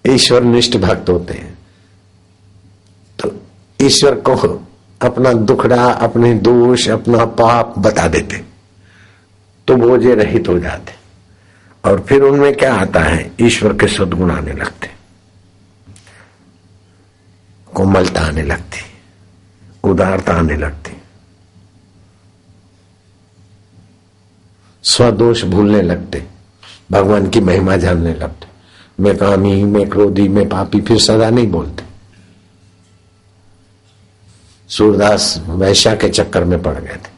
ईश्वर निष्ठ भक्त होते हैं तो ईश्वर को अपना दुखड़ा, अपने दोष, अपना पाप बता देते तो वो जे रहित हो जाते, और फिर उनमें क्या आता है, ईश्वर के सद्गुण आने लगते, कोमलता आने लगती, उदारता आने लगती, स्वदोष भूलने लगते, भगवान की महिमा जानने लगते। मैं कामी, मैं क्रोधी, मैं पापी फिर सदा नहीं बोलते। सूरदास वैश्या के चक्कर में पड़ गए थे,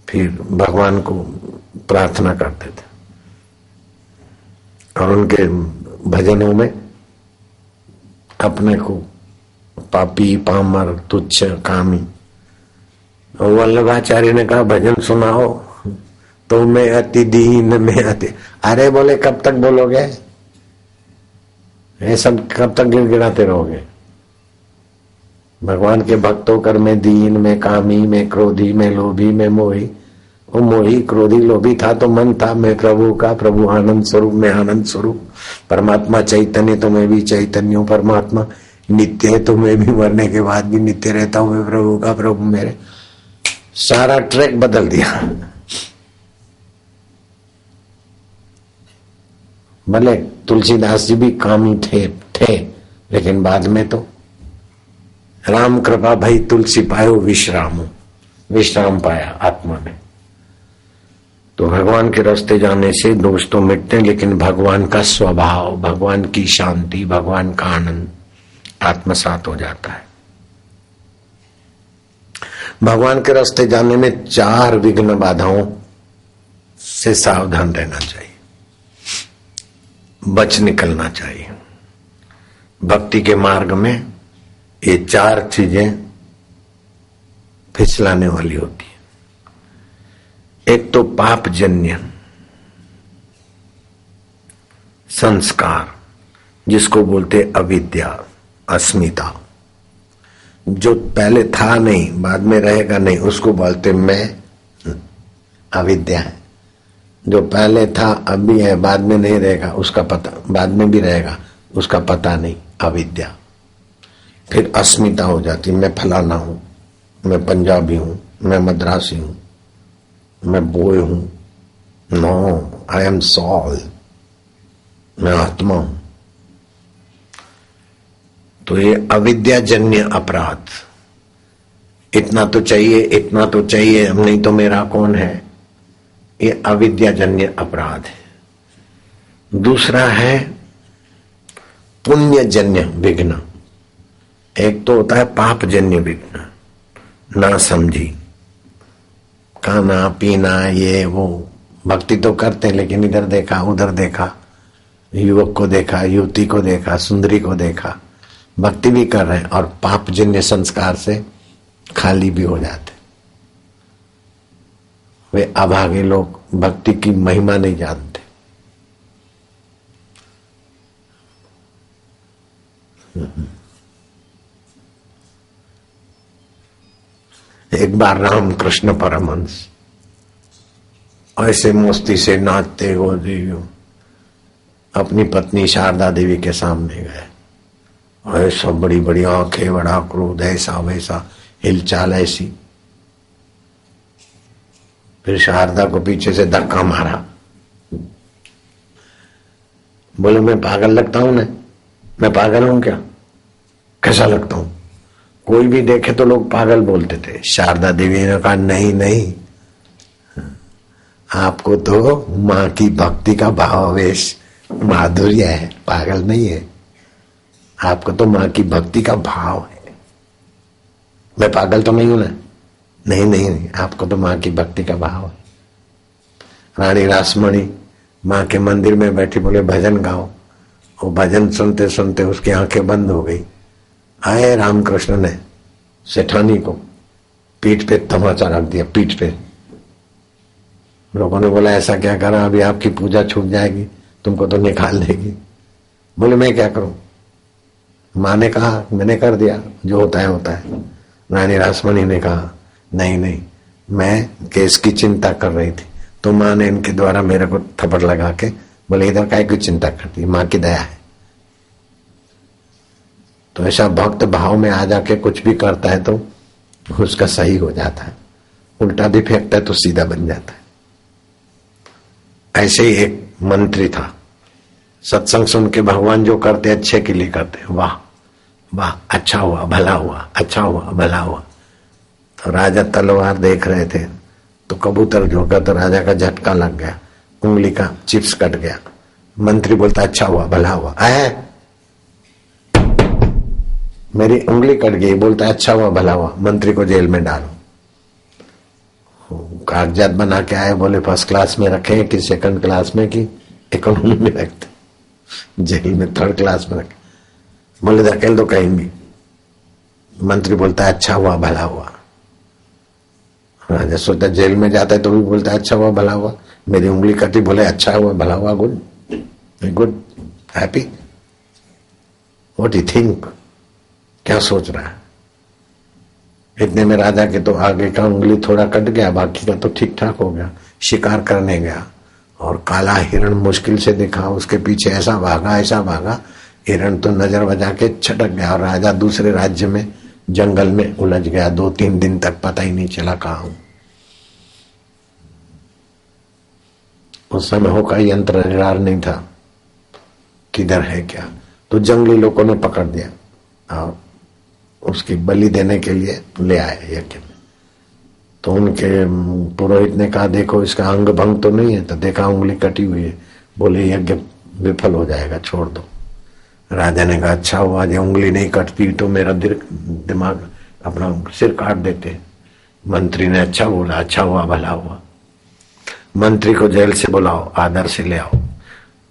फिर भगवान को प्रार्थना करते थे, और उनके भजनों में अपने को पापी, पामर, तुच्छ, कामी। वल्लभाचार्य ने कहा भजन सुनाओ तो मैं अति दीन, मैं अति। अरे बोले कब तक बोलोगे, ये सब कब तक गिड़गिड़ाते रहोगे। भगवान के भक्त होकर मैं दीन, मैं कामी, मैं क्रोधी, मैं लोभी, मैं मोही। वो मोही, क्रोधी, लोभी था तो मन था, मैं प्रभु का, प्रभु आनंद स्वरूप, मैं आनंद स्वरूप। परमात्मा चैतन्य तो मैं भी चैतन्य हूँ, परमात्मा नित्य है तो मैं भी मरने के बाद भी नित्य रहता हूँ, मैं प्रभु का, प्रभु मेरे। सारा ट्रैक बदल दिया। भले तुलसीदास जी भी कामी थे लेकिन बाद में तो राम कृपा भई तुलसी पायो विश्राम पाया आत्मा में। तो भगवान के रास्ते जाने से दोष तो मिटते हैं, लेकिन भगवान का स्वभाव, भगवान की शांति, भगवान का आनंद आत्मसात हो जाता है। भगवान के रास्ते जाने में 4 विघ्न बाधाओं से सावधान रहना चाहिए, बच निकलना चाहिए। भक्ति के मार्ग में ये 4 चीजें फिसलाने वाली होती है। एक तो पापजन्य संस्कार, जिसको बोलते अविद्या, अस्मिता। जो पहले था नहीं, बाद में रहेगा नहीं, उसको बोलते मैं, अविद्या है। जो पहले था अभी है, बाद में नहीं रहेगा, उसका पता, बाद में भी रहेगा, उसका पता नहीं, अविद्या। फिर अस्मिता हो जाती, मैं फलाना हूं, मैं पंजाबी हूं, मैं मद्रासी हूं, मैं बॉय हूं। नो, आई एम सॉल, मैं आत्मा हूं। तो ये अविद्याजन्य अपराध, इतना तो चाहिए, इतना तो चाहिए, नहीं तो मेरा कौन है, ये अविद्याजन्य अपराध है। दूसरा है पुण्यजन्य विघ्न। एक तो होता है पापजन्य विघ्न, ना समझी, खाना पीना ये वो, भक्ति तो करते हैं लेकिन इधर देखा उधर देखा, युवक को देखा, युवती को देखा, सुंदरी को देखा, भक्ति भी कर रहे हैं और पापजन्य संस्कार से खाली भी हो जाते। वे अभागे लोग भक्ति की महिमा नहीं जानते। एक बार रामकृष्ण परमहंस ऐसे मस्ती से नाचते हुए अपनी पत्नी शारदा देवी के सामने गए। ऐसा बड़ी बड़ी आंखें, बड़ा क्रोध, ऐसा वैसा हिलचाल ऐसी। फिर शारदा को पीछे से धक्का मारा, बोले मैं पागल लगता हूं ना? मैं पागल हूं क्या? कैसा लगता हूं? कोई भी देखे तो लोग पागल बोलते थे। शारदा देवी ने कहा नहीं नहीं, आपको तो मां की भक्ति का भावावेश माधुर्य है, पागल नहीं है। आपको तो मां की भक्ति का भाव है। मैं पागल तो नहीं हूं ना? नहीं नहीं नहीं, आपको तो मां की भक्ति का भाव है। रानी रासमणी मां के मंदिर में बैठी, बोले भजन गाओ। वो भजन सुनते सुनते उसकी आंखें बंद हो गई। आए रामकृष्ण ने सेठानी को पीठ पे तमाचा रख दिया, पीठ पे। लोगों ने बोला ऐसा क्या करा, अभी आपकी पूजा छूट जाएगी, तुमको तो निकाल देगी। बोले मैं क्या करूं, माँ ने कहा, मैंने कर दिया, जो होता है होता है। रानी रासमणी ने कहा नहीं नहीं, मैं केस की चिंता कर रही थी, तो माँ ने इनके द्वारा मेरे को थप्पड़ लगा के बोले इधर काय की चिंता करती, माँ की दया है। तो ऐसा भक्त भाव में आ जाके कुछ भी करता है तो उसका सही हो जाता है, उल्टा भी फेंकता है तो सीधा बन जाता है। ऐसे ही एक मंत्री था, सत्संग सुन के भगवान जो करते अच्छे के लिए करते, वाह वाह अच्छा हुआ भला हुआ, अच्छा हुआ भला हुआ। तो राजा तलवार देख रहे थे तो कबूतर झोंका तो राजा का झटका लग गया, उंगली का चिप्स कट गया। मंत्री बोलता अच्छा हुआ भला हुआ, है मेरी उंगली कट गई, बोलता अच्छा हुआ भला हुआ, मंत्री को जेल में डालो। कागजात बना के आए, बोले फर्स्ट क्लास में रखे कि सेकंड क्लास में कि इकोनॉमी में रखते, जेल में थर्ड क्लास में रखे। बोले धकेल दो कहीं भी। मंत्री बोलता है अच्छा हुआ भला हुआ। राजा सोचता जेल में जाता है तो भी बोलता है अच्छा हुआ भला हुआ, मेरी उंगली कटी, बोले अच्छा हुआ भला हुआ, good good happy, what you think, क्या सोच रहा है। इतने में राजा के तो आगे का उंगली थोड़ा कट गया, बाकी का तो ठीक ठाक हो गया। शिकार करने गया और काला हिरण मुश्किल से दिखा, उसके पीछे ऐसा भागा, हिरण तो नजर बजा के छटक गया और राजा दूसरे राज्य में जंगल में उलझ गया। 2-3 दिन तक पता ही नहीं चला कहाँ हूं। उस समय हो का यंत्र नहीं था किधर है क्या, तो जंगली लोगों ने पकड़ दिया और उसकी बलि देने के लिए ले आए यज्ञ में। तो उनके पुरोहित ने कहा देखो इसका अंग भंग तो नहीं है, तो देखा उंगली कटी हुई है, बोले यज्ञ विफल हो जाएगा, छोड़ दो। राजा ने कहा अच्छा हुआ, जो उंगली नहीं कटती तो मेरा दिमाग अपना सिर काट देते। मंत्री ने अच्छा बोला, अच्छा हुआ भला हुआ। मंत्री को जेल से बुलाओ, आदर से ले आओ।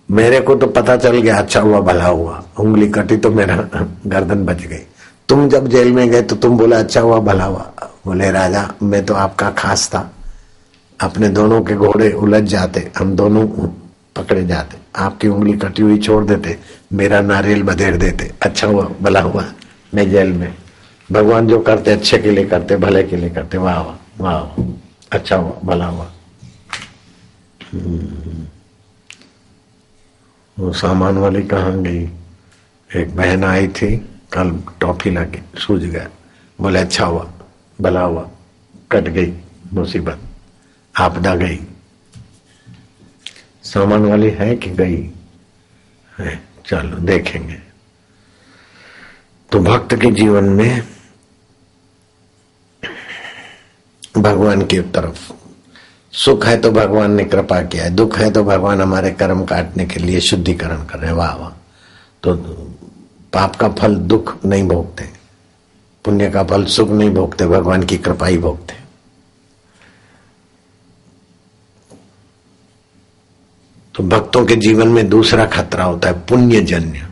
मेरे को तो पता चल गया अच्छा हुआ भला हुआ, उंगली कटी तो मेरा गर्दन बच गई। तुम जब जेल में गए तो तुम बोला अच्छा हुआ भला हुआ। बोले राजा मैं तो आपका खास था, अपने दोनों के घोड़े उलझ जाते, हम दोनों पकड़े जाते, आपकी उंगली कटी हुई छोड़ देते, मेरा नारियल बधेड़ देते, अच्छा हुआ भला हुआ मैं जेल में। भगवान जो करते अच्छे के लिए करते, भले के लिए करते, वाह वाह वाह, अच्छा हुआ भला हुआ। वो सामान वाली कहाँ गई, एक बहन आई थी कल, टॉफी लगी सूझ गया, बोले अच्छा हुआ भला हुआ, कट गई मुसीबत, आपदा गई। सामान वाली है कि गई है, चलो देखेंगे। तो भक्त के जीवन में भगवान की तरफ सुख है तो भगवान ने कृपा किया है, दुख है तो भगवान हमारे कर्म काटने के लिए शुद्धिकरण कर रहे हैं, वाह वाह। तो पाप का फल दुख नहीं भोगते, पुण्य का फल सुख नहीं भोगते, भगवान की कृपा ही भोगते। तो भक्तों के जीवन में दूसरा खतरा होता है पुण्यजन्य।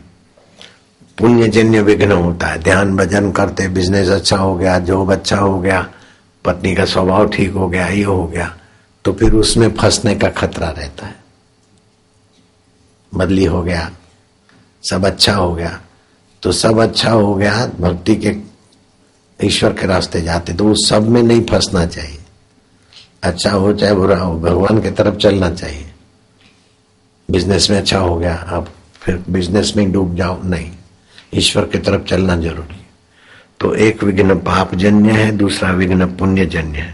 पुण्यजन्य विघ्न होता है, ध्यान भजन करते, बिजनेस अच्छा हो गया, जॉब अच्छा हो गया, पत्नी का स्वभाव ठीक हो गया, ये हो गया, तो फिर उसमें फंसने का खतरा रहता है। बदली हो गया, सब अच्छा हो गया, तो सब अच्छा हो गया, भक्ति के ईश्वर के रास्ते जाते, तो उस सब में नहीं फंसना चाहिए। अच्छा हो चाहे बुरा हो, भगवान की तरफ चलना चाहिए। बिजनेस में अच्छा हो गया, अब फिर बिजनेस में डूब जाओ, नहीं, ईश्वर की तरफ चलना जरूरी है। तो एक विघ्न पापजन्य है, दूसरा विघ्न पुण्यजन्य है,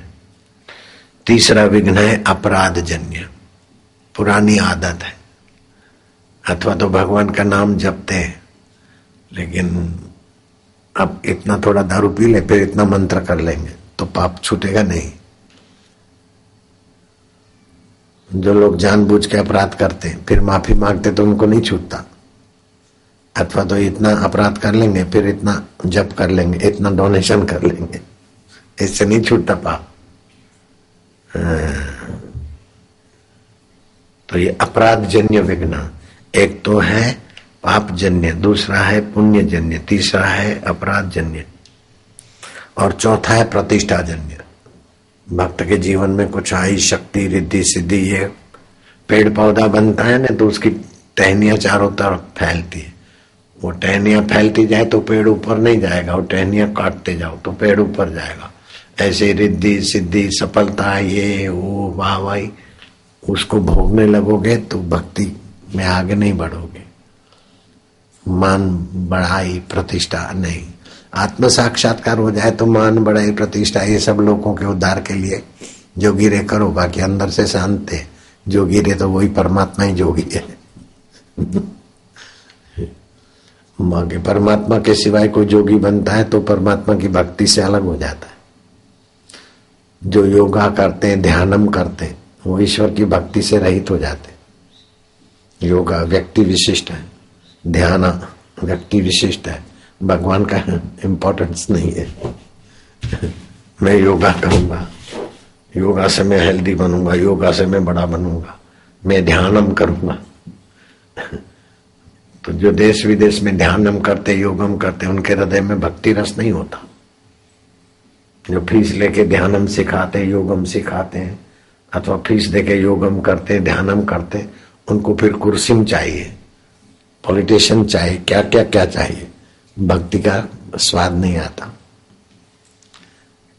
तीसरा विघ्न है अपराधजन्य, पुरानी आदत है। अथवा तो भगवान का नाम जपते हैं, लेकिन अब इतना थोड़ा दारू पी ले, फिर इतना मंत्र कर लेंगे तो पाप छूटेगा नहीं। जो लोग जानबूझ के अपराध करते हैं फिर माफी मांगते तो उनको नहीं छूटता। अथवा तो इतना अपराध कर लेंगे, फिर इतना जप कर लेंगे, इतना डोनेशन कर लेंगे, इससे नहीं छूटता पाप। तो ये अपराध जन्य विघ्न, एक तो है पाप जन्य, दूसरा है पुण्य जन्य, तीसरा है अपराध जन्य और चौथा है प्रतिष्ठा जन्य। भक्त के जीवन में कुछ आई शक्ति रिद्धि सिद्धि, ये पेड़ पौधा बनता है ना तो उसकी टहनियां चारों तरफ फैलती है, वो टहनियां फैलती जाए तो पेड़ ऊपर नहीं जाएगा, वो टहनियां काटते जाओ तो पेड़ ऊपर जाएगा। ऐसे रिद्धि सिद्धि सफलता ये वो वाह वाही उसको भोगने लगोगे तो भक्ति में आगे नहीं बढ़ोगे। मान बढ़ाई प्रतिष्ठा नहीं, आत्म साक्षात्कार हो जाए तो मान बढ़ाई प्रतिष्ठा ये सब लोगों के उद्धार के लिए जोगी रे करो, बाकी अंदर से शांत है। जोगी रे तो वही परमात्मा ही जोगी है। बाकी परमात्मा के सिवाय कोई जोगी बनता है तो परमात्मा की भक्ति से अलग हो जाता है। जो योगा करते हैं ध्यानम करते हैं वो ईश्वर की भक्ति से रहित हो जाते हैं। योगा व्यक्ति विशिष्ट है, ध्यान व्यक्ति विशिष्ट है, भगवान का इम्पोर्टेंस नहीं है। मैं योगा करूंगा, योगा से मैं हेल्दी बनूंगा, योगा से मैं बड़ा बनूंगा, मैं ध्यानम करूंगा। तो जो देश विदेश में ध्यानम करते योगम करते उनके हृदय में भक्ति रस नहीं होता। जो फीस लेके ध्यानम सिखाते योगम सिखाते हैं अथवा फीस देके योगम करते ध्यानम करते, उनको फिर कुर्सी चाहिए, पॉलिटिशियन चाहिए, क्या क्या क्या चाहिए, भक्ति का स्वाद नहीं आता।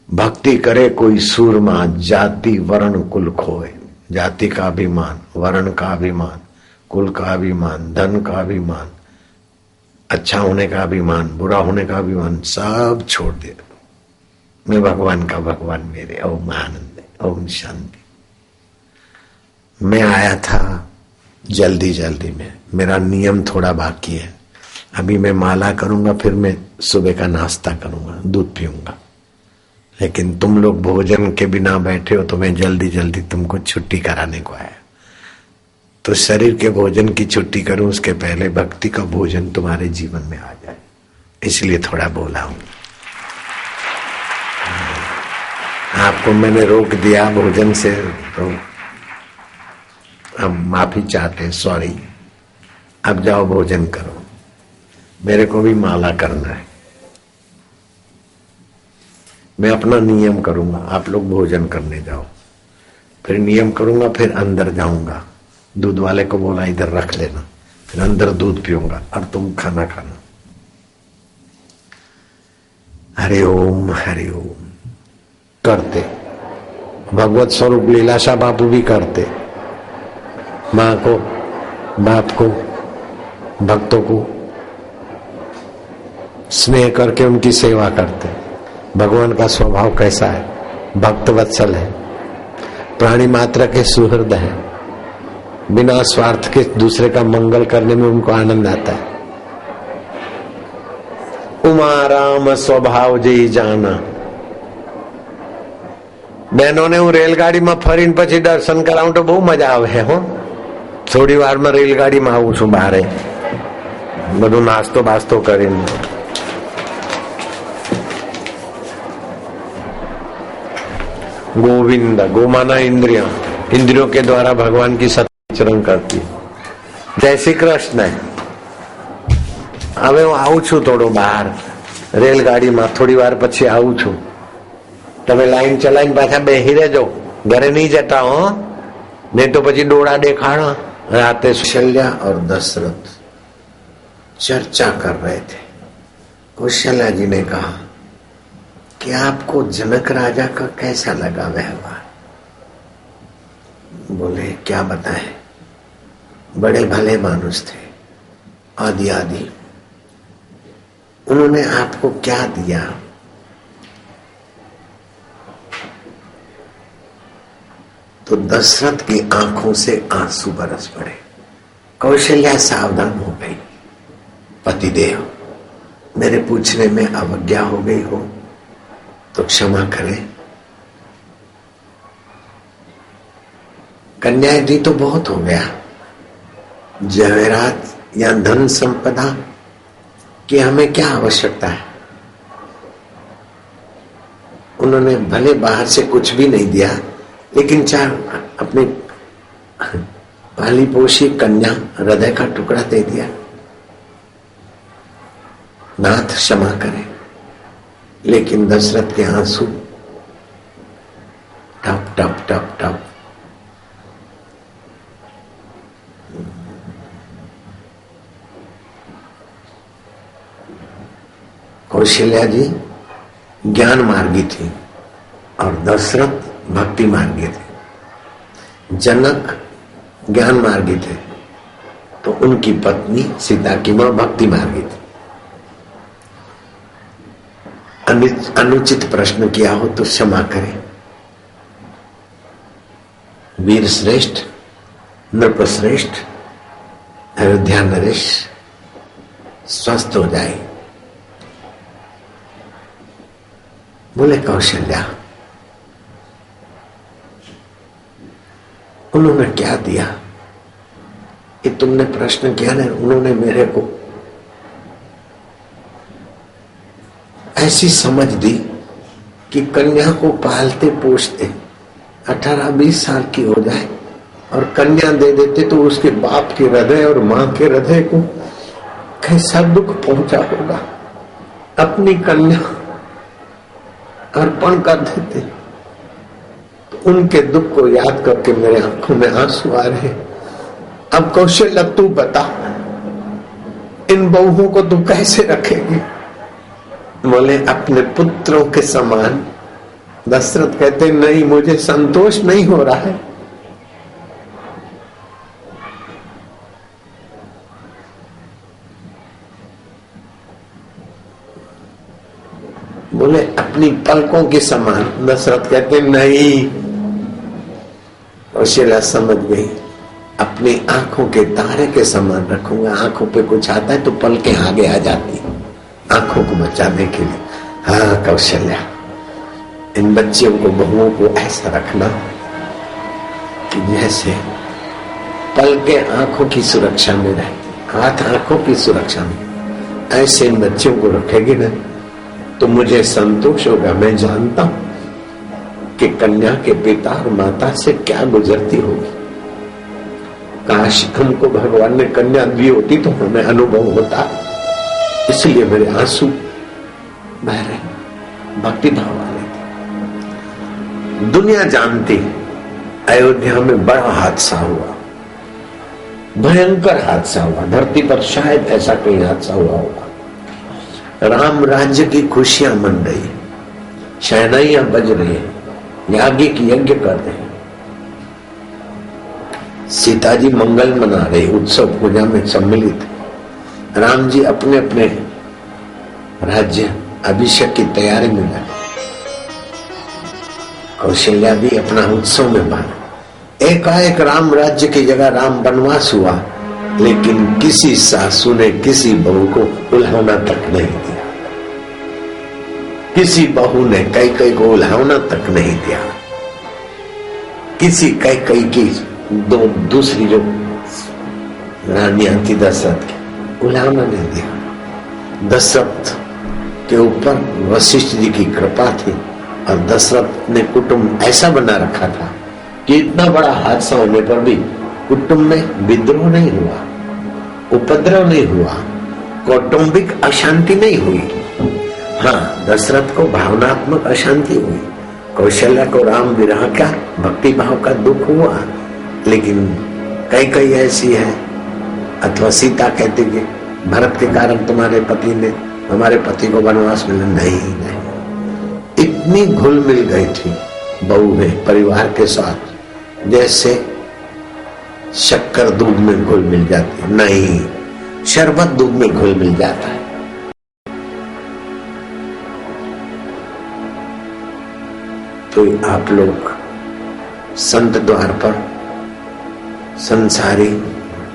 भक्ति करे कोई सूरमा, जाति वर्ण कुल खोए। जाति का अभिमान, वर्ण का अभिमान, कुल का अभिमान, धन का अभिमान, अच्छा होने का अभिमान, बुरा होने का अभिमान सब छोड़ दे। मैं भगवान का भगवान मेरे, ओम आनंद, ओम शांति। मैं आया था जल्दी जल्दी में, मेरा नियम थोड़ा बाकी है। अभी मैं माला करूंगा, फिर मैं सुबह का नाश्ता करूंगा, दूध पीऊंगा। लेकिन तुम लोग भोजन के बिना बैठे हो तो मैं जल्दी जल्दी तुमको छुट्टी कराने को आया। तो शरीर के भोजन की छुट्टी करूं उसके पहले भक्ति का भोजन तुम्हारे जीवन में आ जाए, इसलिए थोड़ा बोला हूं। आपको मैंने रोक दिया भोजन से तो अब माफी चाहते हैं, सॉरी। अब जाओ भोजन करो, मेरे को भी माला करना है। मैं अपना नियम करूंगा, आप लोग भोजन करने जाओ, फिर नियम करूंगा, फिर अंदर जाऊंगा। दूध वाले को बोला इधर रख लेना, फिर अंदर दूध पीऊंगा और तुम खाना खाना। हरि ओम हरि ओम करते, भगवत स्वरूप लीलाशाह बापू भी करते, माँ को बाप को भक्तों को स्नेह करके उनकी सेवा करते। भगवान का स्वभाव कैसा है? भक्त वत्सल है, प्राणी मात्र के सुहृद है, बिना स्वार्थ के दूसरे का मंगल करने में उनको आनंद आता है। उमा राम स्वभाव जी जाना। बहनों ने હું રેલગાડીમાં ફરીને પછી દર્શન કરાવું તો બહુ મજા આવે હો। થોડી વારમાં રેલગાડીમાં આવું છું બહાર, બધું નાસ્તો બાસ્તો કરીને। गोविंद, गोमाना इंद्रियों, इंद्रियों के द्वारा भगवान की सत्चरण करती। जय श्री कृष्ण। હવે હું આવું છું થોડો બહાર રેલગાડીમાં, થોડી વાર પછી આવું છું। તમે લાઈન ચલાવીને પાછા બેસી રહેજો, ઘરે नहीं જતા हो, नहीं तो પછી डोळा દેખાડો। राते कौशल्या और दशरथ चर्चा कर रहे थे। कौशल्या जी ने कहा कि आपको जनक राजा का कैसा लगा व्यवहार? बोले क्या बताएं, बड़े भले मानुष थे, आदि आदि। उन्होंने आपको क्या दिया? तो दशरथ की आंखों से आंसू बरस पड़े। कौशल्या सावधान हो गई। पतिदेव, मेरे पूछने में अवज्ञा हो गई हो तो क्षमा करें। कन्याएं दी तो बहुत हो गया, जवेरात या धन संपदा की हमें क्या आवश्यकता है? उन्होंने भले बाहर से कुछ भी नहीं दिया, लेकिन चार अपनी पाली पोषी कन्या हृदय का टुकड़ा दे दिया। नाथ क्षमा करे। लेकिन दशरथ के आंसू टप टप टप टप। कौशल्या जी ज्ञान मार्गी थी और दशरथ भक्ति मार्गी थे। जनक ज्ञान मार्गी थे तो उनकी पत्नी सीता की मां भक्ति मार्गी थी। अनुचित प्रश्न किया हो तो क्षमा करें। वीर श्रेष्ठ, नृप श्रेष्ठ, अयोध्या नरेश स्वस्थ हो जाए। बोले कौशल्या, उन्होंने क्या दिया? ये तुमने प्रश्न किया ना, उन्होंने मेरे को ऐसी समझ दी कि कन्या को पालते पोषते 18-20 साल की हो जाए और कन्या दे देते तो उसके बाप के हृदय और मां के हृदय को कैसा दुख पहुंचा होगा। अपनी कन्या अर्पण कर देते तो उनके दुख को याद करके मेरे आंखों में आंसू आ रहे। अब कौशल्या तू बता, इन बहुओं को तू कैसे रखेगी? बोले अपने पुत्रों के समान। दशरथ कहते नहीं, मुझे संतोष नहीं हो रहा है। बोले अपनी पलकों के समान। दशरथ कहते नहीं। कौशल्या समझ गई, अपनी आंखों के तारे के समान रखूंगा। आंखों पे कुछ आता है तो पलकें आगे आ जाती, आंखों को बचाने के लिए। हाँ कौशल्या, इन बच्चियों को, बहुओं को ऐसा रखना कि जैसे पलकें आंखों की सुरक्षा में रहती, हाथ आंखों की सुरक्षा में। ऐसे इन बच्चियों को रखेगी ना तो मुझे संतोष होगा। मैं जानता हूं कि कन्या के पिता और माता से क्या गुजरती होगी। काश हमको भगवान ने कन्या दी होती तो हमें अनुभव होता। इसलिए मेरे आंसू बह रहे, भक्ति भाव वाले थे। दुनिया जानती अयोध्या में बड़ा हादसा हुआ, भयंकर हादसा हुआ। धरती पर शायद ऐसा कहीं हादसा हुआ होगा। राम राज्य की खुशियां मन रही, शहनाइयां बज रही, याज्ञिक यज्ञ कर रहे, सीता जी मंगल मना रहे, उत्सव पूजा में सम्मिलित। राम जी अपने अपने राज्य अभिषेक की तैयारी में लगे। कौशल्या भी अपना उत्सव में बना। एकाएक राम राज्य की जगह राम वनवास हुआ, लेकिन किसी सासू ने किसी बहू को उल्हाना तक नहीं दिया। किसी बहू ने कैकेयी को उल्हाना तक नहीं दिया। किसी कैकेयी की दूसरी जो रानियां थी दशरथ की, उल्हाना नहीं दिया। दशरथ के ऊपर वशिष्ठ जी की कृपा थी और दशरथ ने कुटुंब ऐसा बना रखा था कि इतना बड़ा हादसा होने पर भी कुटुंब में विद्रोह नहीं हुआ, उपद्रव नहीं हुआ, कौटुंबिक अशांति नहीं हुई। हाँ, दशरथ को भावनात्मक अशांति हुई, कौशल्या को राम विरह का, भक्ति भाव का दुख हुआ। लेकिन कई ऐसी है, अथवा सीता कहती कि भरत के कारण तुम्हारे पति ने, हमारे पति को वनवास मिला। नहीं, इतनी घुल मिल गई थी बहू में परिवार के साथ, जैसे शक्कर दूध में घुल मिल जाती है। नहीं, शरबत दूध में घुल मिल जाता है। तो आप लोग संत द्वार पर संसारी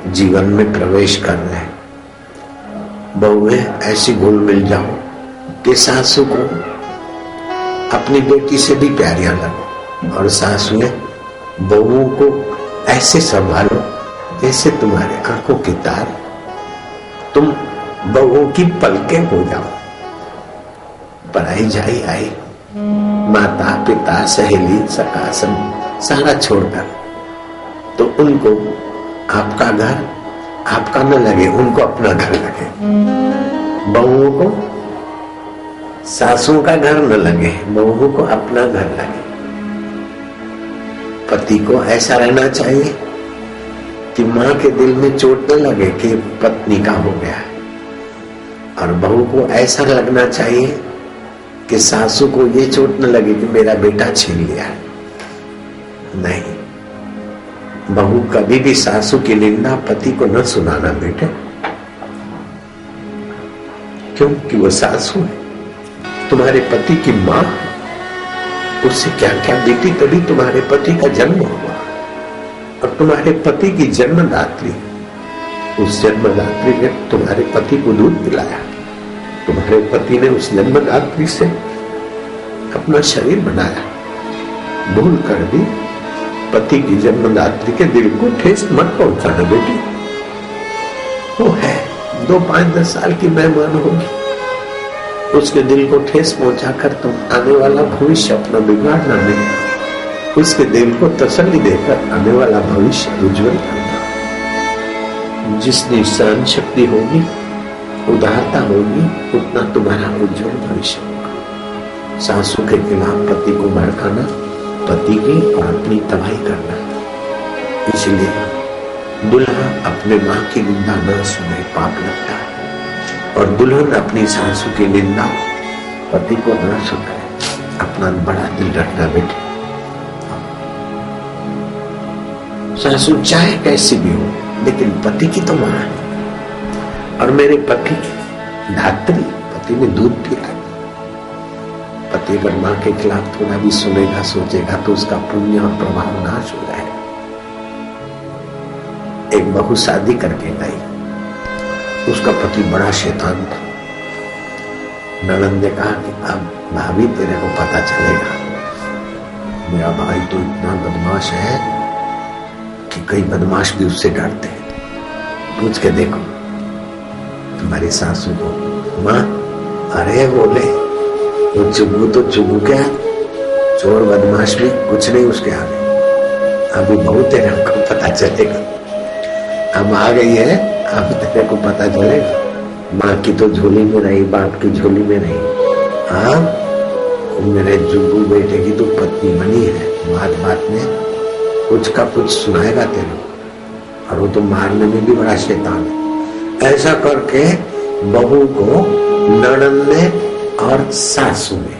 जीवन में प्रवेश कर रहे हैं, बहुएं ऐसी घुल मिल जाओ कि सासू को अपनी बेटी से भी प्यारियां लगो, और सासुएं बहुओं को ऐसे संभालो जैसे तुम्हारे आंखों की तार, तुम बहुओं की पलकें हो जाओ। पराई जाई आई, माता पिता सहेली सखा सब सारा छोड़कर, तो उनको आपका घर आपका न लगे, उनको अपना घर लगे। बहुओं को सासों का घर न लगे, बहुओं को अपना घर लगे। पति को ऐसा रहना चाहिए कि मां के दिल में चोट न लगे कि पत्नी का हो गया है, और बहू को ऐसा लगना चाहिए कि सासू को ये चोट न लगे कि मेरा बेटा छीन लिया है। नहीं, बहू कभी भी सासू की निंदा पति को न सुनाना बेटे, क्योंकि वो सासू है, तुम्हारे पति की मां, उससे क्या क्या बीती तभी तुम्हारे पति का जन्म हुआ। और तुम्हारे पति की जन्मदात्री, उस जन्मदात्री ने तुम्हारे पति को दूध पिलाया, तुम्हारे पति ने उस जन्मदात्री से अपना शरीर बनाया। भूल कर भी पति की जन्मदात्री के दिल को ठेस मत पहुंचाना बेटी। वो है 2, 5, 10 साल की मेहमान होगी, उसके दिल को ठेस पहुंचाकर तुम आने वाला भविष्य अपना बिगाड़ना नहीं, उसके दिल को तसल्ली देकर आने वाला भविष्य उज्जवल करना। जितनी सहन शक्ति होगी, उदारता होगी, उतना तुम्हारा उज्जवल भविष्य होगा। सासू के खिलाफ पति को भड़काना, पति की और अपनी तबाही करना। इसलिए दुल्हा अपने मां की निंदा न सुने, पाप लगता है, और दुल्हन अपनी सासू की निंदा पति को न सुनाए। अपना बड़ा दिल रखना बेटे। सासू चाहे कैसी भी हो, लेकिन पति की तो मां है, और मेरे पति की धात्री, पति ने दूध पिया। पति अगर मां के खिलाफ थोड़ा भी सुनेगा, सोचेगा, तो उसका पुण्य और प्रभाव नाश हो जाएगा। एक बहू शादी करके गई, उसका पति बड़ा शैतान था। ननद ने कहा कि अब भाभी तेरे को पता चलेगा, मेरा भाई तो इतना बदमाश है कि कई बदमाश भी उससे डरते हैं, पूछ के देखो। तुम्हारी सासू को, मां अरे बोले वो चुगू तो चुगू क्या, चोर बदमाश भी कुछ नहीं उसके आगे। अभी बहू तेरे को पता चलेगा, अब आ गई है, अब तेरे को पता चलेगा। माँ की तो झोली में रही, बाप की झोली में रही। हाँ, मेरे जुगू बेटे की तो पत्नी बनी है, बात बात में कुछ का कुछ सुनाएगा तेरे, और वो तो मारने में भी बड़ा शैतान है। ऐसा करके बहू को ननद ने और सासू ने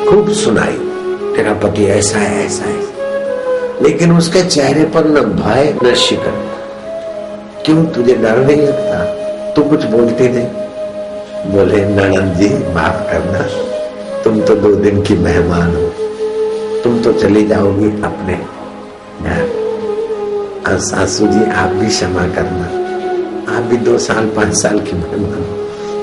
खूब सुनाई, तेरा पति ऐसा है, ऐसा है। लेकिन उसके चेहरे पर न भय न शिकन। क्यों, तुझे डर नहीं लगता? तू कुछ बोलती नहीं। बोले ननद जी माफ करना, तुम तो 2 दिन की मेहमान हो, तुम तो चली जाओगी अपने घर, और सासू जी आप भी क्षमा करना, आप भी 2 साल 5 साल की मेहमान हो,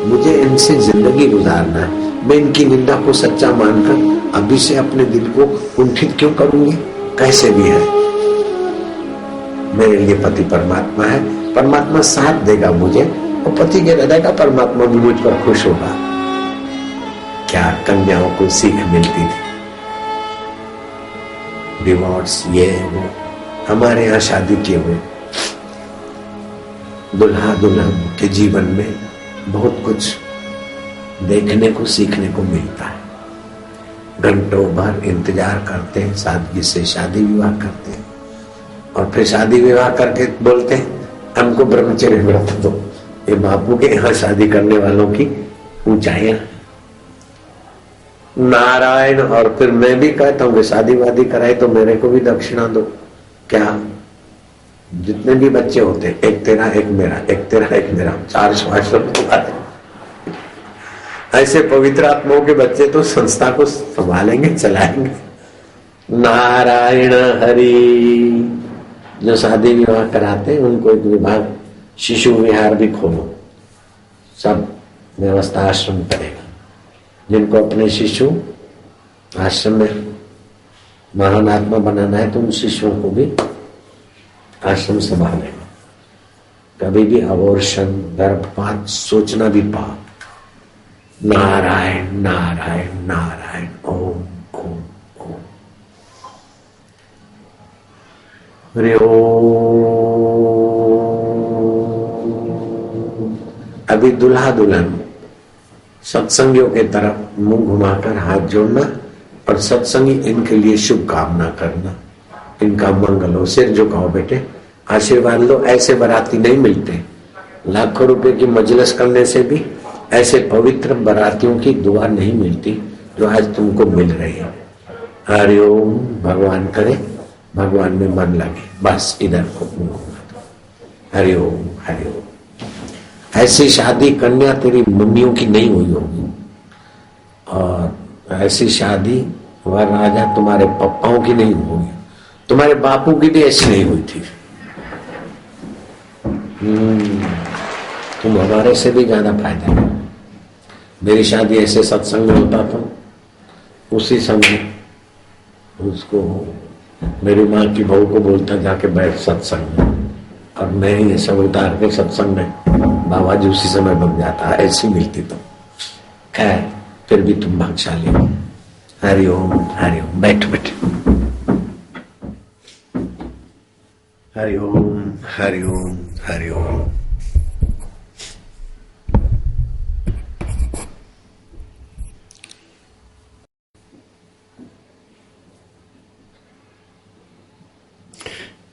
मुझे इनसे जिंदगी गुजारना है। मैं इनकी निंदा को सच्चा मानकर अभी से अपने दिल को कुंठित क्यों करूंगी? कैसे भी है, मेरे लिए पति परमात्मा है, परमात्मा साथ देगा मुझे, और पति के हृदय का परमात्मा भी मुझ पर खुश होगा। क्या कन्याओं को सीख मिलती थी, डिवोर्स ये वो। हमारे यहाँ शादी किए हुए दुल्हा दुल्हन के जीवन में बहुत कुछ देखने को सीखने को मिलता है। घंटों भर इंतजार करते हैं, सादगी से शादी विवाह करते हैं, और फिर शादी विवाह करके बोलते हैं हमको ब्रह्मचर्य व्रत दो। ये बापू के यहाँ शादी करने वालों की ऊंचाइयां नारायण। और फिर मैं भी कहता हूँ कि शादी वादी कराए तो मेरे को भी दक्षिणा दो। क्या, जितने भी बच्चे होते हैं, एक तेरा एक मेरा, एक तेरा एक मेरा, 4 श्वास ऐसे पवित्र आत्माओं के बच्चे तो संस्था को संभालेंगे, चलाएंगे। नारायण हरि। जो शादी विवाह कराते हैं उनको एक विभाग शिशु विहार भी खोलो, सब व्यवस्था आश्रम करेगा। जिनको अपने शिशु आश्रम में महान आत्मा बनाना है तो उन शिशुओं को भी आश्रम संभालेगा। कभी भी अबॉर्शन, गर्भपात सोचना भी पाप। नारायण नारायण नारायण ओम ओम ओम। हरि ओम अभी दूल्हा दुल्हन सत्संगियों के तरफ मुंह घुमाकर हाथ जोड़ना और सत्संगी इनके लिए शुभकामना करना, इनका मंगल हो। सिर झुकाओ बेटे, आशीर्वाद लो। ऐसे बाराती नहीं मिलते। लाखों रुपए की मजलिस करने से भी ऐसे पवित्र बारातियों की दुआ नहीं मिलती जो आज तुमको मिल रही है। हरिओम। भगवान करे भगवान में मन लगे, बस इधर को हरिओम हरिओम। ऐसी शादी कन्या तेरी मम्मियों की नहीं हुई होगी, और ऐसी शादी वर राजा तुम्हारे पप्पाओं की नहीं होगी, तुम्हारे बापू की भी ऐसी नहीं हुई थी। तुम हमारे से भी ज्यादा फायदा है। मेरी शादी ऐसे सत्संग में होता था, उसी समय उसको मेरी माँ की बहू को बोलता जाके बैठ सत्संग में, और मैं ये सब उतार के सत्संग में बाबा जी उसी समय बन जाता। ऐसी मिलती तो खैर, फिर भी तुम भाग्यशाली हो। हरिओम हरिओम। बैठ बैठ। हरिओम हरिओम हरिओम।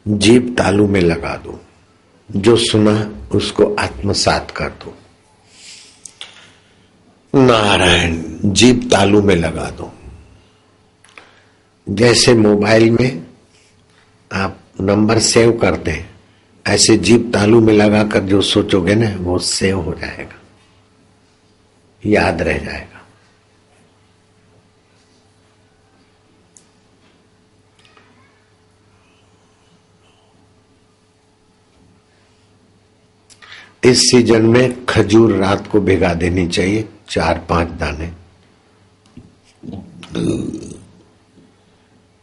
जीभ तालू में लगा दो, जो सुना उसको आत्मसात कर दो। नारायण। जीभ तालू में लगा दो। जैसे मोबाइल में आप नंबर सेव करते हैं, ऐसे जीभ तालू में लगाकर जो सोचोगे ना वो सेव हो जाएगा, याद रह जाएगा। इस सीजन में खजूर रात को भिगा देनी चाहिए, 4-5 दाने।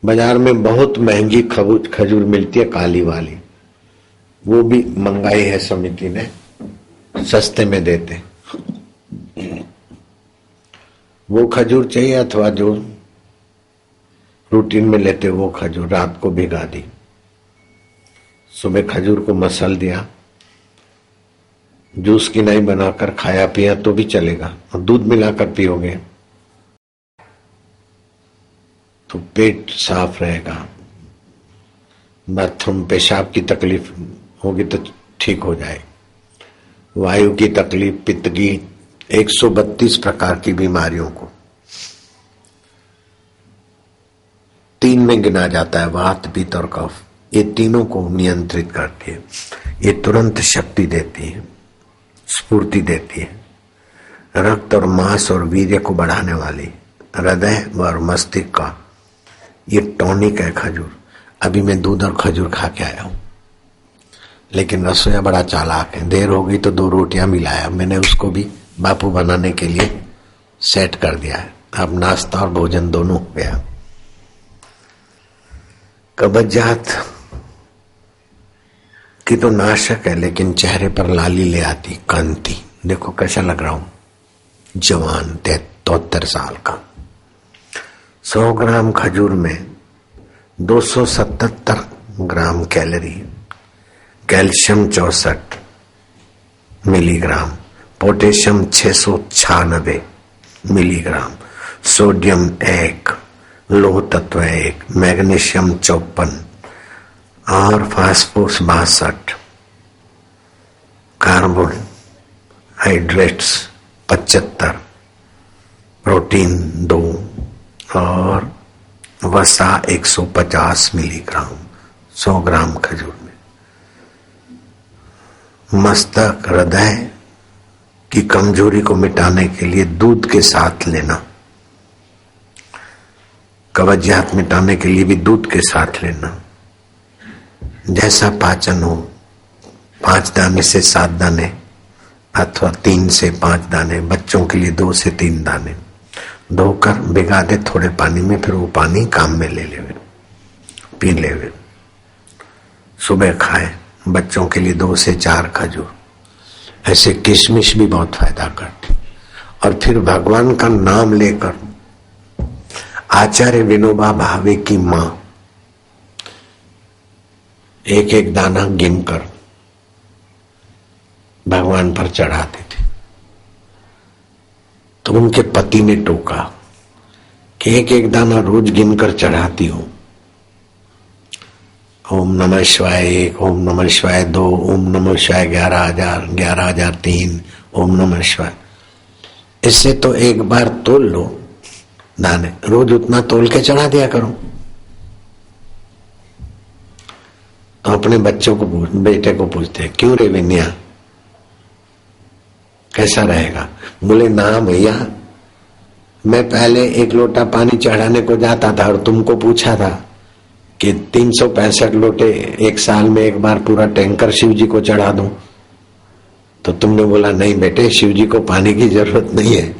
बाजार में बहुत महंगी खजूर मिलती है, काली वाली, वो भी मंगाई है समिति ने, सस्ते में देते। वो खजूर चाहिए, अथवा जो रूटीन में लेते वो खजूर रात को भिगा दी, सुबह खजूर को मसल दिया, जूस की नहीं बनाकर खाया पिया तो भी चलेगा, और दूध मिलाकर पियोगे तो पेट साफ रहेगा। बाथरूम पेशाब की तकलीफ होगी तो ठीक हो जाए, वायु की तकलीफ, पित्त की, 132 प्रकार की बीमारियों को 3 में गिना जाता है, वात पित्त और कफ। ये तीनों को नियंत्रित करती है। ये तुरंत शक्ति देती है, स्फूर्ति देती है, रक्त और मांस और वीर्य को बढ़ाने वाली, हृदय और मस्तिष्क का ये टॉनिक है खजूर। अभी मैं दूध और खजूर खा के आया हूं, लेकिन रसोईया बड़ा चालाक है, देर हो गई तो 2 रोटियां मिलाया। मैंने उसको भी बापू बनाने के लिए सेट कर दिया है। अब नाश्ता और भोजन दोनों हो गया। कब्जियत की तो नाशक है, लेकिन चेहरे पर लाली ले आती, कांति। देखो कैसा लग रहा हूं, जवान, 73 साल का। 100 ग्राम खजूर में 277 gram calorie, calcium 64 milligram, potassium 696 milligram, sodium 1, लोह तत्व 1, मैग्नीशियम 54 और फास्फोरस 62, कार्बोहाइड्रेट्स 75, प्रोटीन 2 और वसा 150 मिलीग्राम 100 ग्राम खजूर में। मस्तक, हृदय की कमजोरी को मिटाने के लिए दूध के साथ लेना, कब्जियत मिटाने के लिए भी दूध के साथ लेना। जैसा पाचन हो, 5 दाने से 7 दाने अथवा 3 से 5 दाने, बच्चों के लिए 2 से 3 दाने धोकर भिगा दे थोड़े पानी में, फिर वो पानी काम में ले लेवे, पी लेवे। सुबह खाए। बच्चों के लिए 2 से 4 खजूर। ऐसे किशमिश भी बहुत फायदा करती। और फिर भगवान का नाम लेकर आचार्य विनोबा भावे की मां एक दाना गिनकर भगवान पर चढ़ाते थे। तो उनके पति ने टोका कि एक एक दाना रोज गिनकर चढ़ाती हूं। ओम नमः शिवाय 1, ओम नमः शिवाय 2, ओम नमः शिवाय 11,000, 11,003, ओम नमः शिवाय। इससे तो एक बार तोल लो दाने, रोज उतना तोल के चढ़ा दिया करो। तो अपने बच्चों को बेटे को पूछते हैं, क्यों रे विन्या, कैसा रहेगा? बोले ना भैया, मैं पहले 1 लोटा पानी चढ़ाने को जाता था और तुमको पूछा था कि 365 लोटे एक साल में एक बार पूरा टैंकर शिव जी को चढ़ा दूं, तो तुमने बोला नहीं बेटे, शिव जी को पानी की जरूरत नहीं है।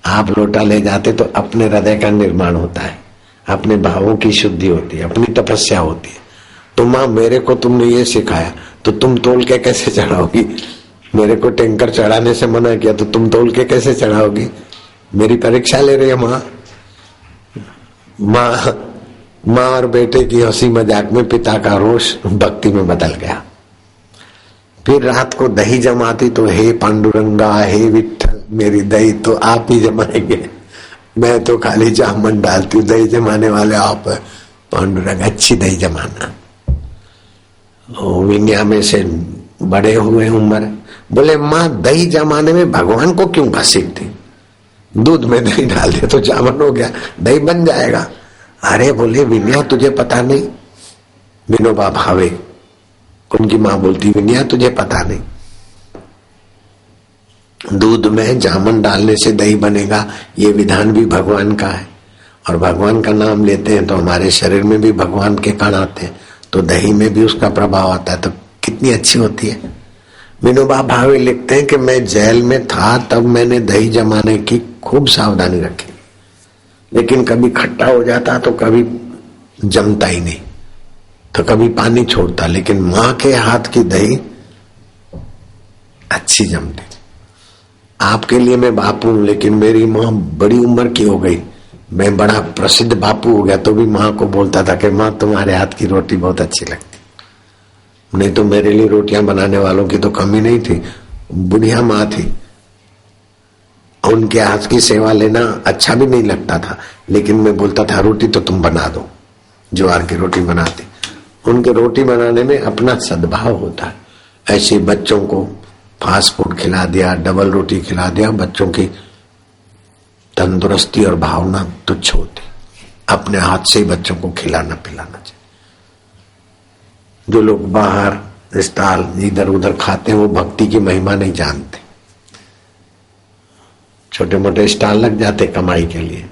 आप लोटा ले जाते तो अपने हृदय का निर्माण होता है, अपने भावों की शुद्धि होती है, अपनी तपस्या होती है। तो माँ मेरे को तुमने ये सिखाया, तो तुम तोल के कैसे चढ़ाओगी? मेरे को टैंकर चढ़ाने से मना किया, तो तुम तोल के कैसे चढ़ाओगी? मेरी परीक्षा ले रही है माँ। माँ और बेटे की हंसी मजाक में पिता का रोष भक्ति में बदल गया। फिर रात को दही जमाती तो हे पांडुरंगा, हे विठ्ठल, मेरी दही तो आप ही जमाएंगे, मैं तो खाली जामन डालती हूँ, दही जमाने वाले आप। पांडुरंग अच्छी दही जमाना। विन्या में से बड़े हुए उम्र, बोले माँ दही जमाने में भगवान को क्यों घसीटती? दूध में दही डाल दे तो जामन हो गया, दही बन जाएगा। अरे बोले विन्या तुझे पता नहीं? विनोबा भावे उनकी माँ बोलती, विन्या तुझे पता नहीं, दूध में जामन डालने से दही बनेगा, ये विधान भी भगवान का है। और भगवान का नाम लेते हैं तो हमारे शरीर में भी भगवान के कण आते हैं, तो दही में भी उसका प्रभाव आता है, तो कितनी अच्छी होती है। विनोबा भावे लिखते हैं कि मैं जेल में था तब मैंने दही जमाने की खूब सावधानी रखी, लेकिन कभी खट्टा हो जाता तो कभी जमता ही नहीं, तो कभी पानी छोड़ता, लेकिन माँ के हाथ की दही अच्छी जमती। आपके लिए मैं बापू हूं, लेकिन मेरी माँ बड़ी उम्र की हो गई, मैं बड़ा प्रसिद्ध बापू हो गया, तो भी माँ को बोलता था कि माँ तुम्हारे हाथ की रोटी बहुत अच्छी लगती। नहीं तो मेरे लिए रोटियां बनाने वालों की तो कमी नहीं थी, बुढ़िया माँ थी, उनके हाथ की सेवा लेना अच्छा भी नहीं लगता था, लेकिन मैं बोलता था रोटी तो तुम बना दो, ज्वार की रोटी बनाती। उनके रोटी बनाने में अपना सद्भाव होता है। ऐसे बच्चों को फास्ट फूड खिला दिया, डबल रोटी खिला दिया, बच्चों की तंदुरुस्ती और भावना तुच्छ होती। अपने हाथ से ही बच्चों को खिलाना पिलाना चाहिए। जो लोग बाहर स्टॉल इधर उधर खाते हैं वो भक्ति की महिमा नहीं जानते। छोटे मोटे स्टॉल लग जाते कमाई के लिए,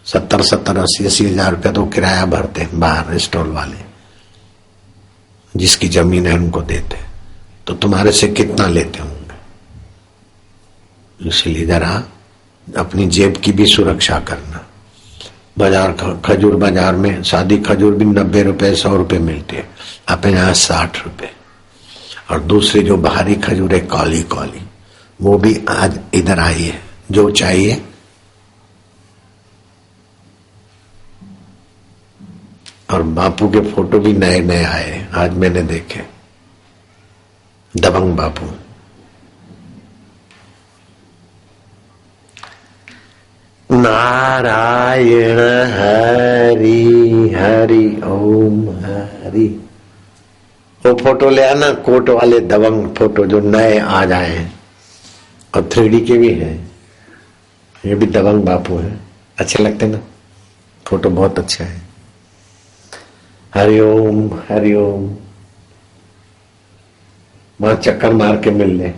70-70, 80-80 हजार रुपया तो किराया भरते हैं बाहर स्टॉल वाले, जिसकी जमीन है उनको देते, तो तुम्हारे से कितना लेते होंगे। इसलिए जरा अपनी जेब की भी सुरक्षा करना। बाजार खजूर बाजार में सादी खजूर भी 90 रुपए 100 रुपए मिलती है, अपने यहाँ 60 रुपए। और दूसरी जो बाहरी खजूर है काली काली, वो भी आज इधर आई है, जो चाहिए। और बापू के फोटो भी नए नए आए, आज मैंने देखे, दबंग बापू। नारायण हरि हरि ओम हरि। वो फोटो ले आना, कोट वाले दबंग फोटो जो नए आज आए हैं, और 3D के भी हैं, ये भी दबंग बापू है, अच्छे लगते ना, फोटो बहुत अच्छा है। हरिओम हरिओम। वहां चक्कर मार के मिल ले।